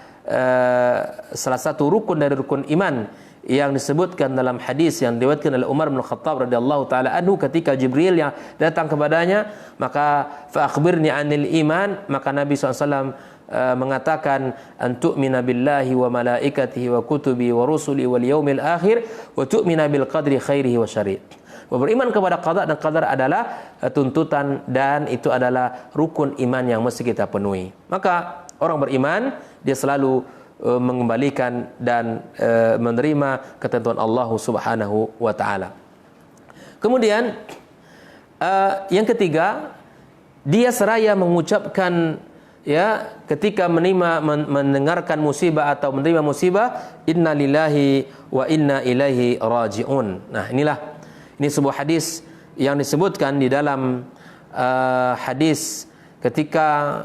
salah satu rukun dari rukun iman yang disebutkan dalam hadis yang diriwayatkan oleh Umar bin Khattab radhiyallahu taala anhu, ketika Jibril yang datang kepadanya, maka fa akhbirni anil iman, maka Nabi SAW mengatakan an tu'mina billahi wa malaikatihi wa kutubi wa rusuli wal yaumil akhir wa tu'mina bil qadri khairihi wa syarrihi. Beriman kepada qada dan qadar adalah tuntutan dan itu adalah rukun iman yang mesti kita penuhi. Maka orang beriman dia selalu mengembalikan dan menerima ketentuan Allah Subhanahu wa taala. Kemudian yang ketiga, dia seraya mengucapkan ya ketika mendengarkan musibah atau menerima musibah, inna lillahi wa inna ilaihi raji'un. Nah, ini sebuah hadis yang disebutkan di dalam hadis ketika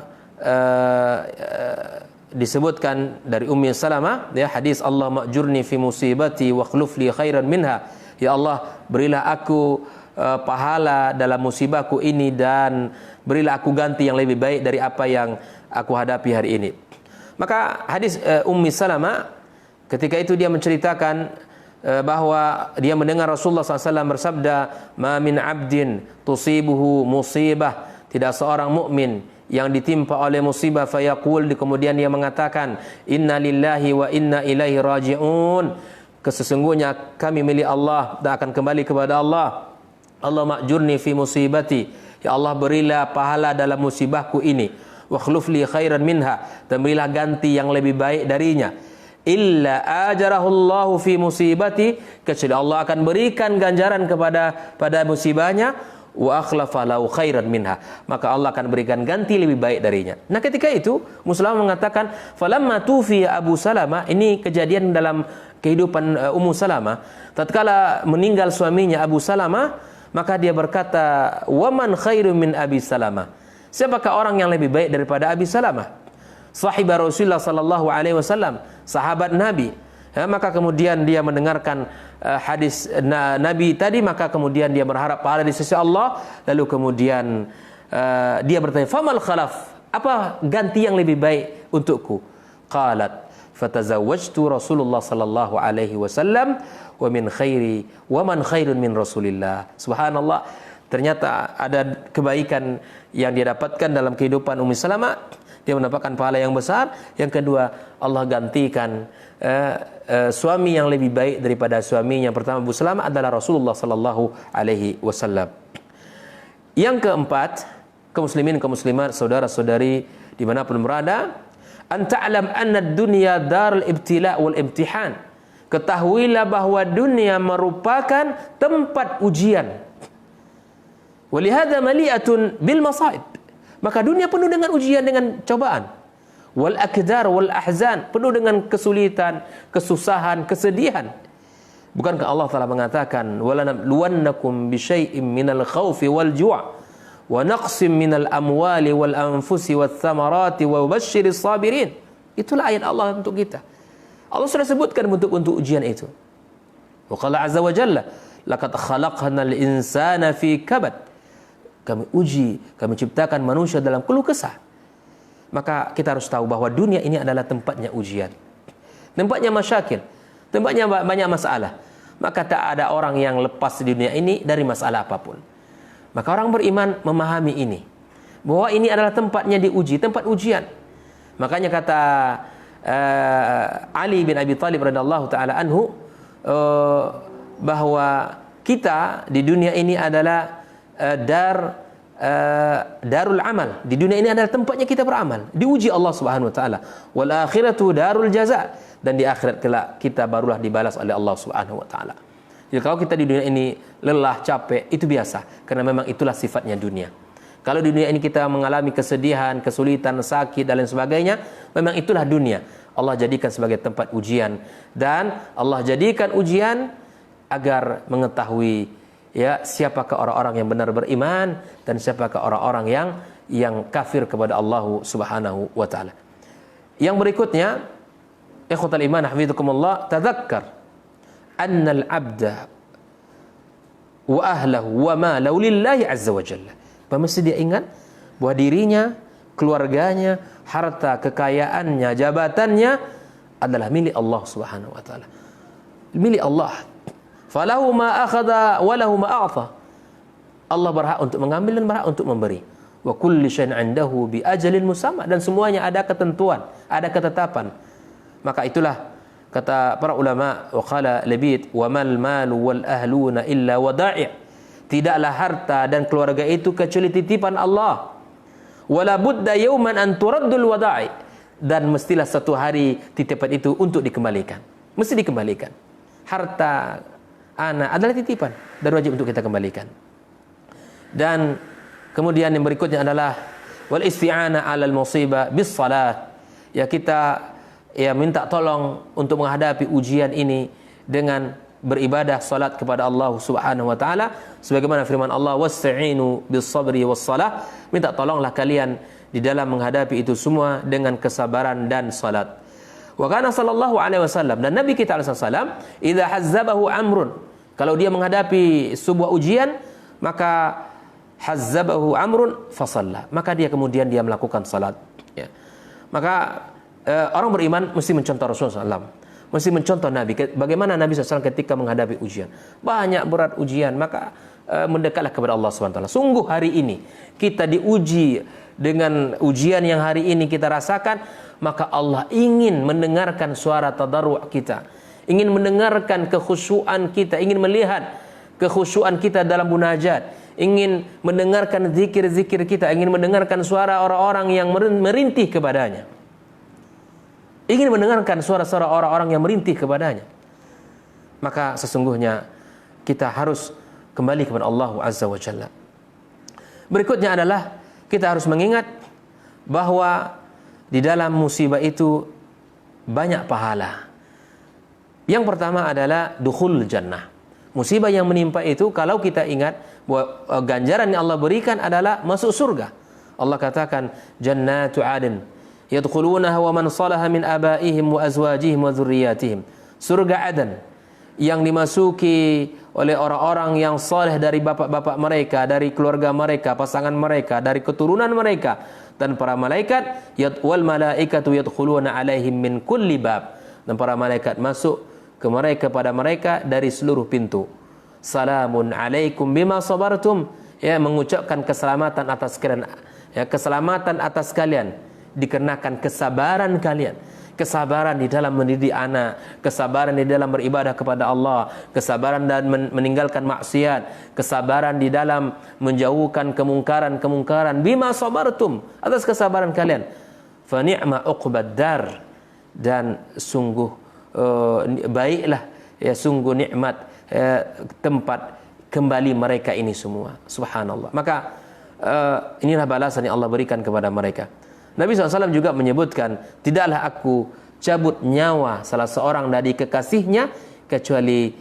disebutkan dari Ummi Salamah, ya, hadis Allah ma'jurni fi musibati wa khluf li khairan minha. Ya Allah, berilah aku pahala dalam musibahku ini dan berilah aku ganti yang lebih baik dari apa yang aku hadapi hari ini. Maka hadis Ummi Salamah ketika itu dia menceritakan bahwa dia mendengar Rasulullah SAW bersabda, ma min abdin tusibuhu musibah, tidak seorang mukmin yang ditimpa oleh musibah fayaqul, kemudian dia mengatakan inna lillahi wa inna ilaihi raji'un, sesungguhnya kami milik Allah dan akan kembali kepada Allah. Allah ma'jurni fi musibati, ya Allah berilah pahala dalam musibahku ini, wa khluf li khairan minha, dan berilah ganti yang lebih baik darinya. Illa ajarahullahu fi musibati, kecuali Allah akan berikan ganjaran pada musibahnya, wa akhlafa lahu khairan minha, maka Allah akan berikan ganti lebih baik darinya. Nah, ketika itu Muslim mengatakan falamma tufiya Abu Salamah, ini kejadian dalam kehidupan Ummu Salamah, tatkala meninggal suaminya Abu Salamah, maka dia berkata, waman khairum min Abi Salamah, siapakah orang yang lebih baik daripada Abi Salamah, sahibah Rasulullah sallallahu alaihi wasallam, sahabat Nabi. Ya, maka kemudian dia mendengarkan hadis Nabi tadi, maka kemudian dia berharap pahala di sisi Allah. Lalu kemudian dia bertanya, famal khalaf, apa ganti yang lebih baik untukku? Qalat fatazawwajtu Rasulullah sallallahu alaihi wasallam wa man khairun min Rasulillah. Subhanallah, ternyata ada kebaikan yang dia dapatkan dalam kehidupan Ummi Salamah. Dia mendapatkan pahala yang besar. Yang kedua, Allah gantikan suami yang lebih baik daripada suaminya. Yang pertama Abu Salamah adalah Rasulullah sallallahu alaihi wasallam. Yang keempat, kaum muslimin, kaum muslimat, saudara-saudari dimanapun berada, an ta'lam anna ad-dunya darul ibtila' wal imtihan. Ketahuilah bahwa dunia merupakan tempat ujian. Walihada mali'atun bil masaib. Maka dunia penuh dengan ujian, dengan cobaan. Wal akdar wal ahzan, penuh dengan kesulitan, kesusahan, kesedihan. Bukankah Allah telah mengatakan, walanabluwannakum bisyai'im minal khawfi wal ju' wa naqsim minal amwali wal anfusi wath thamarati wa basyiris sabirin. Itulah ayat Allah untuk kita. Allah sudah sebutkan bentuk-bentuk ujian itu. Wa qala azza wa jalla, laqad khalaqnal insana fi kabad. Kami uji, kami ciptakan manusia dalam keluh kesah. Maka kita harus tahu bahwa dunia ini adalah tempatnya ujian, tempatnya masyakil, tempatnya banyak masalah. Maka tak ada orang yang lepas di dunia ini dari masalah apapun. Maka orang beriman memahami ini, bahwa ini adalah tempatnya diuji, tempat ujian. Makanya kata Ali bin Abi Thalib radhiyallahu taala anhu, bahwa kita di dunia ini adalah darul amal. Di dunia ini adalah tempatnya kita beramal, diuji Allah Subhanahu wa taala. Wal akhiratu darul jaza, dan di akhirat kelak kita barulah dibalas oleh Allah Subhanahu wa taala. Jadi kalau kita di dunia ini lelah, capek, itu biasa, karena memang itulah sifatnya dunia. Kalau di dunia ini kita mengalami kesedihan, kesulitan, sakit dan lain sebagainya, memang itulah dunia. Allah jadikan sebagai tempat ujian, dan Allah jadikan ujian agar mengetahui, ya, siapakah orang-orang yang benar beriman dan siapakah orang-orang yang kafir kepada Allah Subhanahu wa taala. Yang berikutnya, ikhwatal iman hafizakumullah, tadzakkar annal abda wa ahlahu wa malahu lillahi azza wa jalla. Mesti dia ingat bahwa dirinya, keluarganya, harta kekayaannya, jabatannya adalah milik Allah Subhanahu wa taala. Milik Allah. Falahu ma akhadha wa lahu ma a'ta. Allah berhak untuk mengambil dan berhak untuk memberi. wa kulli syai'in 'indahu bi ajalin musamma, dan semuanya ada ketentuan, ada ketetapan. Maka itulah kata para ulama, wa qala Labid wa mal malu wal ahluna illa wada'i', tidaklah harta dan keluarga itu kecuali titipan Allah. Wala budda yauman an turaddul wada'i, dan mestilah satu hari titipan itu untuk dikembalikan, mesti dikembalikan. Harta anak adalah titipan dan wajib untuk kita kembalikan. Dan kemudian yang berikutnya adalah wal isti'anah 'alal musibah bis salat. Ya, kita minta tolong untuk menghadapi ujian ini dengan beribadah salat kepada Allah Subhanahu wa taala, sebagaimana firman Allah, wasta'inu bis sabri was salah, minta tolonglah kalian di dalam menghadapi itu semua dengan kesabaran dan salat. Wa kana sallallahu alaihi wasallam, dan Nabi kita alaihi wasallam, idza hazzabahu amrun, kalau dia menghadapi sebuah ujian, maka hazzabahu amrun fasalla, maka dia kemudian dia melakukan salat. Ya. Maka orang beriman mesti mencontoh Rasulullah SAW, mesti mencontoh Nabi. Bagaimana Nabi SAW ketika menghadapi ujian, banyak berat ujian, maka mendekatlah kepada Allah SWT. Sungguh hari ini kita diuji dengan ujian yang hari ini kita rasakan, maka Allah ingin mendengarkan suara tadarru' kita, ingin mendengarkan kekhusyuan kita, ingin melihat kekhusyuan kita dalam munajat, ingin mendengarkan zikir-zikir kita, ingin mendengarkan suara orang-orang yang merintih kepadanya, ingin mendengarkan suara-suara orang-orang yang merintih kepadanya. Maka sesungguhnya kita harus kembali kepada Allah Azza wa Jalla. Berikutnya adalah kita harus mengingat bahwa di dalam musibah itu banyak pahala. Yang pertama adalah dukhul jannah. Musibah yang menimpa itu, kalau kita ingat bahwa ganjaran yang Allah berikan adalah masuk surga. Allah katakan jannatu 'adn yadkhulunaha wa man salaha min abaihim wa azwajihim wa dzurriyyatihim. Surga Aden yang dimasuki oleh orang-orang yang saleh dari bapak-bapak mereka, dari keluarga mereka, pasangan mereka, dari keturunan mereka, dan para malaikat, wal malaikatu yadkhuluna 'alaihim min kulli bab, dan para malaikat masuk ke mereka, pada mereka dari seluruh pintu. Salamun alaikum bima sabartum, ya, mengucapkan keselamatan atas kalian, ya, keselamatan atas kalian dikarenakan kesabaran kalian. Kesabaran di dalam mendidik anak, kesabaran di dalam beribadah kepada Allah, kesabaran dan meninggalkan maksiat, kesabaran di dalam menjauhkan kemungkaran-kemungkaran. Bima sabartum, atas kesabaran kalian. Fa ni'ma uqbad dar, dan sungguh baiklah, ya, sungguh nikmat tempat kembali mereka ini semua. Subhanallah. Maka inilah balasan yang Allah berikan kepada mereka. Nabi SAW juga menyebutkan, tidaklah aku cabut nyawa salah seorang dari kekasihnya, kecuali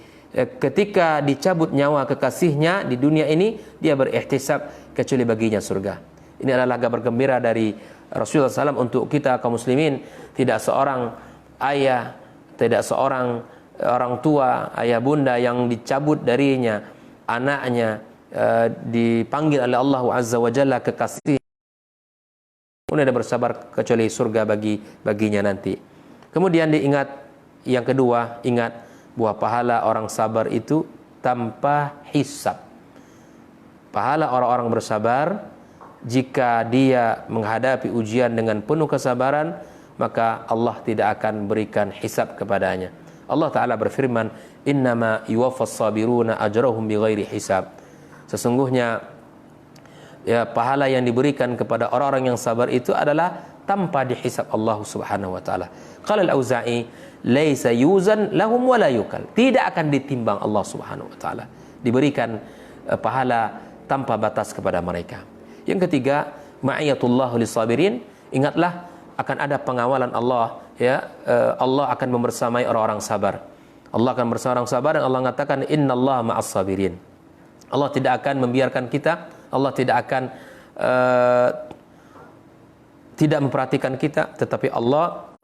ketika dicabut nyawa kekasihnya di dunia ini, dia berihtisab, kecuali baginya surga. Ini adalah kabar gembira dari Rasulullah SAW untuk kita kaum muslimin. Tidak seorang ayah, tidak seorang orang tua, ayah bunda yang dicabut darinya anaknya, dipanggil oleh Allah Azza wa Jalla kekasih, kemudian dia bersabar, kecuali surga baginya nanti. Kemudian diingat yang kedua, ingat bahwa pahala orang sabar itu tanpa hisab. Pahala orang-orang bersabar, jika dia menghadapi ujian dengan penuh kesabaran, maka Allah tidak akan berikan hisab kepadanya. Allah Ta'ala berfirman, innama yuwaffas sabiruna ajrahum bighairi hisab. Sesungguhnya, ya, pahala yang diberikan kepada orang-orang yang sabar itu adalah tanpa dihisab Allah Subhanahu wa taala. Qala al-Auza'i, laisa yuzan lahum wa la yukal. Tidak akan ditimbang Allah Subhanahu wa taala. Diberikan pahala tanpa batas kepada mereka. Yang ketiga, ma'iyatullah lis-sabirin. Ingatlah akan ada pengawalan Allah, ya. Allah akan membersamai orang-orang sabar. Allah akan bersama orang sabar, dan Allah mengatakan innallaha ma'as sabirin. Allah tidak akan membiarkan kita, Allah tidak akan tidak memperhatikan kita, tetapi Allah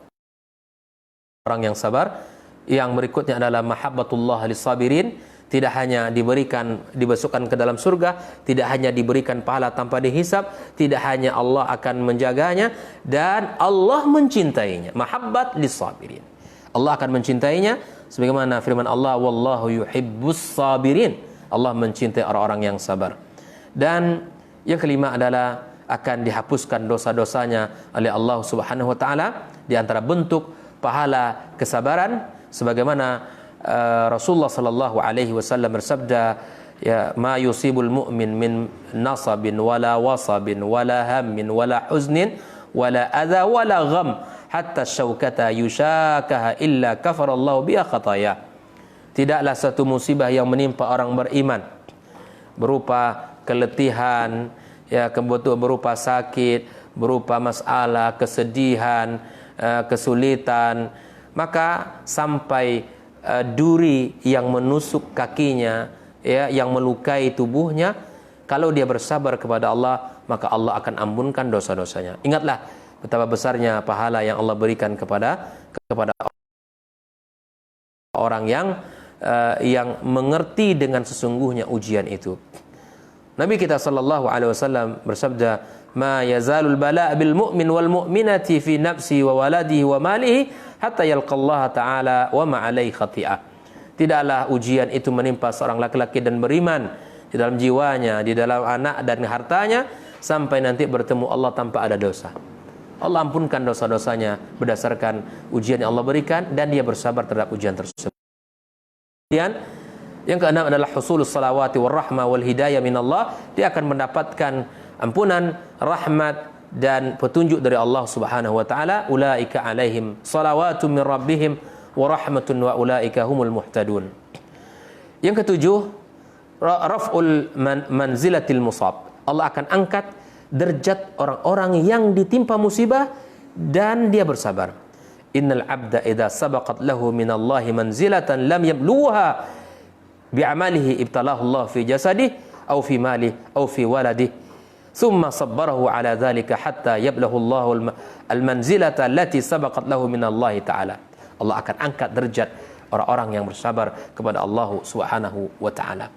orang yang sabar. Yang berikutnya adalah mahabbatullah lis-sabirin. Tidak hanya dimasukkan ke dalam surga, tidak hanya diberikan pahala tanpa dihisab, tidak hanya Allah akan menjaganya, dan Allah mencintainya. Mahabbat lis-sabirin. Allah akan mencintainya, sebagaimana firman Allah, wallahu yuhibbus sabirin. Allah mencintai orang-orang yang sabar. Dan yang kelima adalah akan dihapuskan dosa-dosanya oleh Allah Subhanahu wa taala. Di antara bentuk pahala kesabaran sebagaimana Rasulullah sallallahu alaihi wasallam bersabda, ya ma yusibul mu'min min nasabin wala wasabin wala hammin wala huznin wala adha wala gham hatta syaukata yushakaha illa kafarallahu biha khataya. Tidaklah satu musibah yang menimpa orang beriman berupa keletihan, ya, kebetulan berupa sakit, berupa masalah, kesedihan, kesulitan, maka sampai duri yang menusuk kakinya, ya, yang melukai tubuhnya, kalau dia bersabar kepada Allah, maka Allah akan ampunkan dosa-dosanya. Ingatlah betapa besarnya pahala yang Allah berikan kepada orang yang mengerti dengan sesungguhnya ujian itu. Nabi kita sallallahu alaihi wasallam bersabda, "Ma yazalul bala' bil mu'min wal mu'minati fi nafsi wa waladihi wa malihi hatta yalqallaha ta'ala wa ma 'alaihi khati'ah." Tidaklah ujian itu menimpa seorang laki-laki dan beriman di dalam jiwanya, di dalam anak dan hartanya, sampai nanti bertemu Allah tanpa ada dosa. Allah ampunkan dosa-dosanya berdasarkan ujian yang Allah berikan, dan dia bersabar terhadap ujian tersebut. Kemudian yang keenam adalah husulus salawati war rahmah wal hidayah minallah. Dia akan mendapatkan ampunan, rahmat dan petunjuk dari Allah Subhanahu wa taala. Ulaika alaihim salawatu min rabbihim wa rahmatun wa ulaika humul muhtadun. Yang ketujuh, raf'ul manzilatil musab. Allah akan angkat derajat orang-orang yang ditimpa musibah dan dia bersabar. Innal abda idza sabaqat lahu minallahi manzilatan lam yabluha bi'amalihi ibtalahu Allah fi jasadihi aw fi malihi aw fi waladihi thumma sabbarahu ala dhalika hatta yablahu Allah al-manzilata allati sabaqat lahu minallahi ta'ala. Allah akan angkat derajat orang-orang yang bersabar kepada Allah Subhanahu wa taala.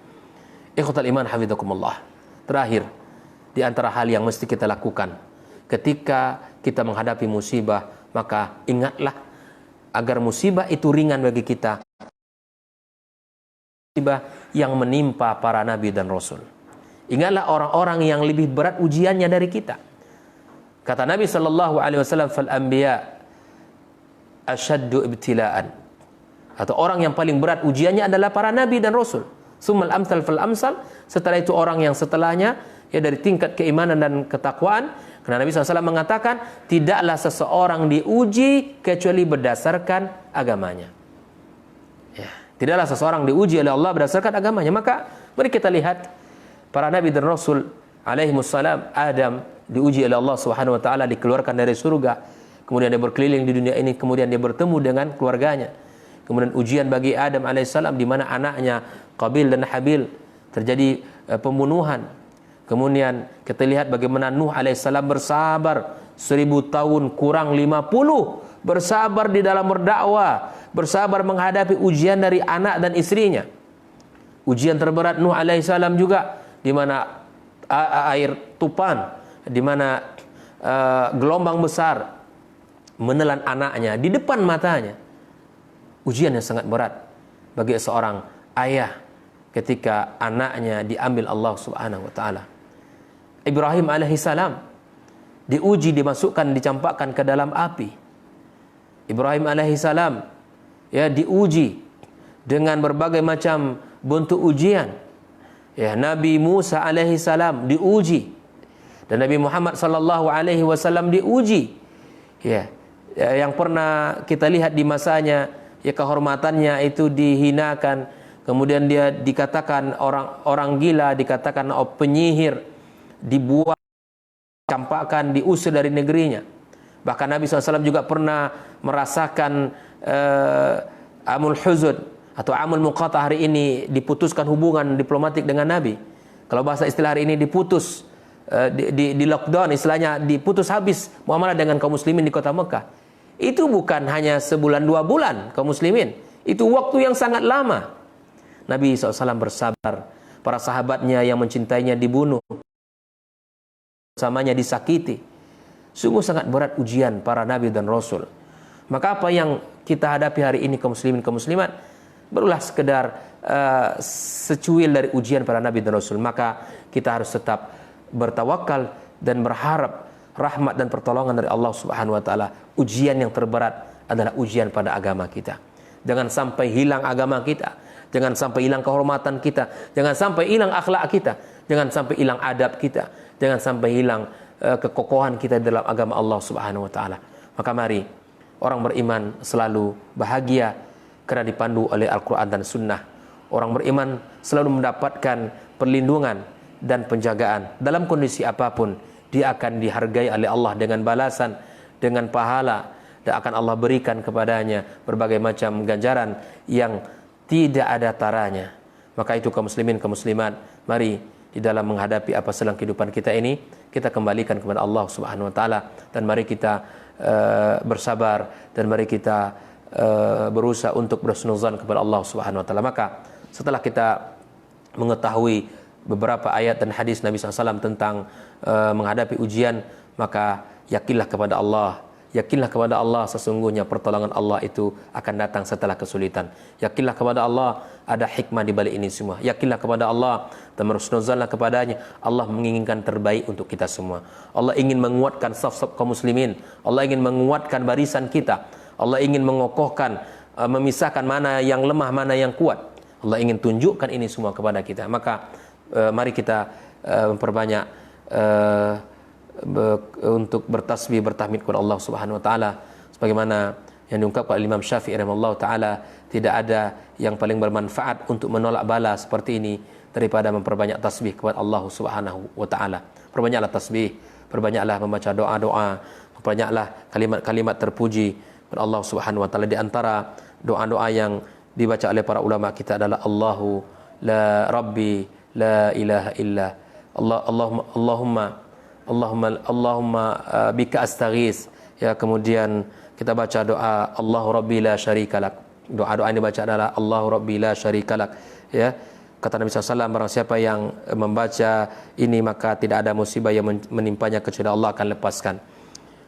Ikhwatal iman hafizakumullah. Terakhir, di antara hal yang mesti kita lakukan ketika kita menghadapi musibah, maka ingatlah agar musibah itu ringan bagi kita, musibah yang menimpa para nabi dan rasul. Ingatlah orang-orang yang lebih berat ujiannya dari kita. Kata Nabi sallallahu alaihi wasallam, fal anbiya asyaddu ibtila'an, atau orang yang paling berat ujiannya adalah para nabi dan rasul. Summal amsal fal amsal, setelah itu orang yang setelahnya, ya, dari tingkat keimanan dan ketakwaan. Karena Nabi SAW mengatakan, tidaklah seseorang diuji kecuali berdasarkan agamanya. Ya, tidaklah seseorang diuji oleh Allah berdasarkan agamanya. Maka mari kita lihat para nabi dan rasul alaihimussalam. Adam diuji oleh Allah Subhanahu wa taala, dikeluarkan dari surga, kemudian dia berkeliling di dunia ini, kemudian dia bertemu dengan keluarganya. Kemudian ujian bagi Adam alaihissalam, di mana anaknya Qabil dan Habil terjadi pembunuhan. Kemudian kita lihat bagaimana Nuh alaihissalam bersabar 1000 tahun kurang 50, bersabar di dalam berdakwah, bersabar menghadapi ujian dari anak dan istrinya. Ujian terberat Nuh alaihissalam juga, di mana air tupan, di mana gelombang besar menelan anaknya di depan matanya. Ujian yang sangat berat bagi seorang ayah ketika anaknya diambil Allah Subhanahu wa taala. Ibrahim alaihissalam diuji, dimasukkan, dicampakkan ke dalam api. Ibrahim alaihissalam, ya, diuji dengan berbagai macam bentuk ujian. Ya, Nabi Musa alaihissalam diuji, dan Nabi Muhammad sallallahu alaihi wasallam diuji. Ya, yang pernah kita lihat di masanya, ya, kehormatannya itu dihinakan, kemudian dia dikatakan orang gila, dikatakan penyihir, dibuang, campakkan, diusir dari negerinya. Bahkan Nabi SAW juga pernah merasakan amul huzun atau amul muqata. Hari ini diputuskan hubungan diplomatik dengan Nabi. Kalau bahasa istilah hari ini diputus, di lockdown, istilahnya diputus habis muamalah dengan kaum muslimin di kota Mekah. Itu bukan hanya sebulan 2 bulan kaum muslimin, itu waktu yang sangat lama. Nabi SAW bersabar, para sahabatnya yang mencintainya dibunuh, bersamanya disakiti. Sungguh sangat berat ujian para nabi dan rasul. Maka apa yang kita hadapi hari ini kaum muslimin, kaum muslimat, barulah sekedar secuil dari ujian para nabi dan rasul. Maka kita harus tetap bertawakal dan berharap rahmat dan pertolongan dari Allah Subhanahu wa taala. Ujian yang terberat adalah ujian pada agama kita. Jangan sampai hilang agama kita, jangan sampai hilang kehormatan kita, jangan sampai hilang akhlak kita, jangan sampai hilang adab kita, jangan sampai hilang kekokohan kita dalam agama Allah Subhanahu wa taala. Maka mari orang beriman selalu bahagia karena dipandu oleh Al-Qur'an dan Sunnah. Orang beriman selalu mendapatkan perlindungan dan penjagaan dalam kondisi apapun. Dia akan dihargai oleh Allah dengan balasan, dengan pahala, dan akan Allah berikan kepadanya berbagai macam ganjaran yang tidak ada taranya. Maka itu kaum muslimin, kaum muslimat, mari di dalam menghadapi apa sedang kehidupan kita ini, kita kembalikan kepada Allah Subhanahu wa taala, dan mari kita bersabar, dan mari kita berusaha untuk berhusnuzan kepada Allah Subhanahu wa taala. Maka setelah kita mengetahui beberapa ayat dan hadis Nabi SAW tentang menghadapi ujian, maka yakinlah kepada Allah. Yakinlah kepada Allah, sesungguhnya pertolongan Allah itu akan datang setelah kesulitan. Yakinlah kepada Allah, ada hikmah di balik ini semua. Yakinlah kepada Allah dan berhusnuzanlah kepadanya. Allah menginginkan terbaik untuk kita semua. Allah ingin menguatkan saf-saf kaum muslimin. Allah ingin menguatkan barisan kita. Allah ingin mengokohkan, memisahkan mana yang lemah, mana yang kuat. Allah ingin tunjukkan ini semua kepada kita. Maka mari kita memperbanyak untuk bertasbih, bertahmid kepada Allah Subhanahu wa taala, sebagaimana yang diungkapkan oleh Imam Syafi'i rahimahullah taala, tidak ada yang paling bermanfaat untuk menolak bala seperti ini daripada memperbanyak tasbih kepada Allah Subhanahu wa taala. Perbanyaklah tasbih, perbanyaklah membaca doa-doa, perbanyaklah kalimat-kalimat terpuji kepada Allah Subhanahu wa taala. Di antara doa-doa yang dibaca oleh para ulama kita adalah Allahu la Rabbi la ilaha illa Allahumma bika astaghis. Ya, kemudian kita baca doa Allahu Rabbi la syarikalak. Doa-doa ini baca adalah Allahu Rabbi la syarikalak. Ya, kata Nabi SAW, barang siapa yang membaca ini maka tidak ada musibah yang menimpanya kecuali Allah akan lepaskan.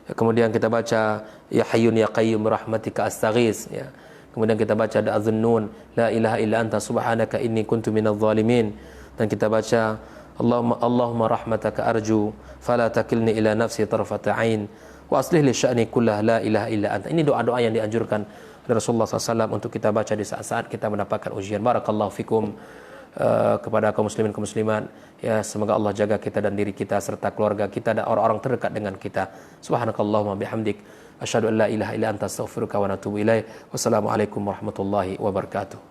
Ya, kemudian kita baca ya hayyun ya qayyum rahmatika astaghis. Ya, kemudian kita baca doa Dhunnun la ilaha illa anta subhanaka inni kuntu minadh dhalimin. Dan kita baca Allahumma rahmataka arju fala takilni ila nafsi tarfata ain wa aslih li sya'ni kullah la ilaha illa anta. Ini doa-doa yang dianjurkan oleh Rasulullah SAW untuk kita baca di saat-saat kita mendapatkan ujian. Barakallahu fikum kepada kaum muslimin, kaum muslimat. Ya, semoga Allah jaga kita dan diri kita serta keluarga kita dan orang-orang terdekat dengan kita. Subhanakallahumma bihamdik asyhadu an la ilaha illa anta astaghfiruka wa atubu ilaik. Wassalamualaikum warahmatullahi wabarakatuh.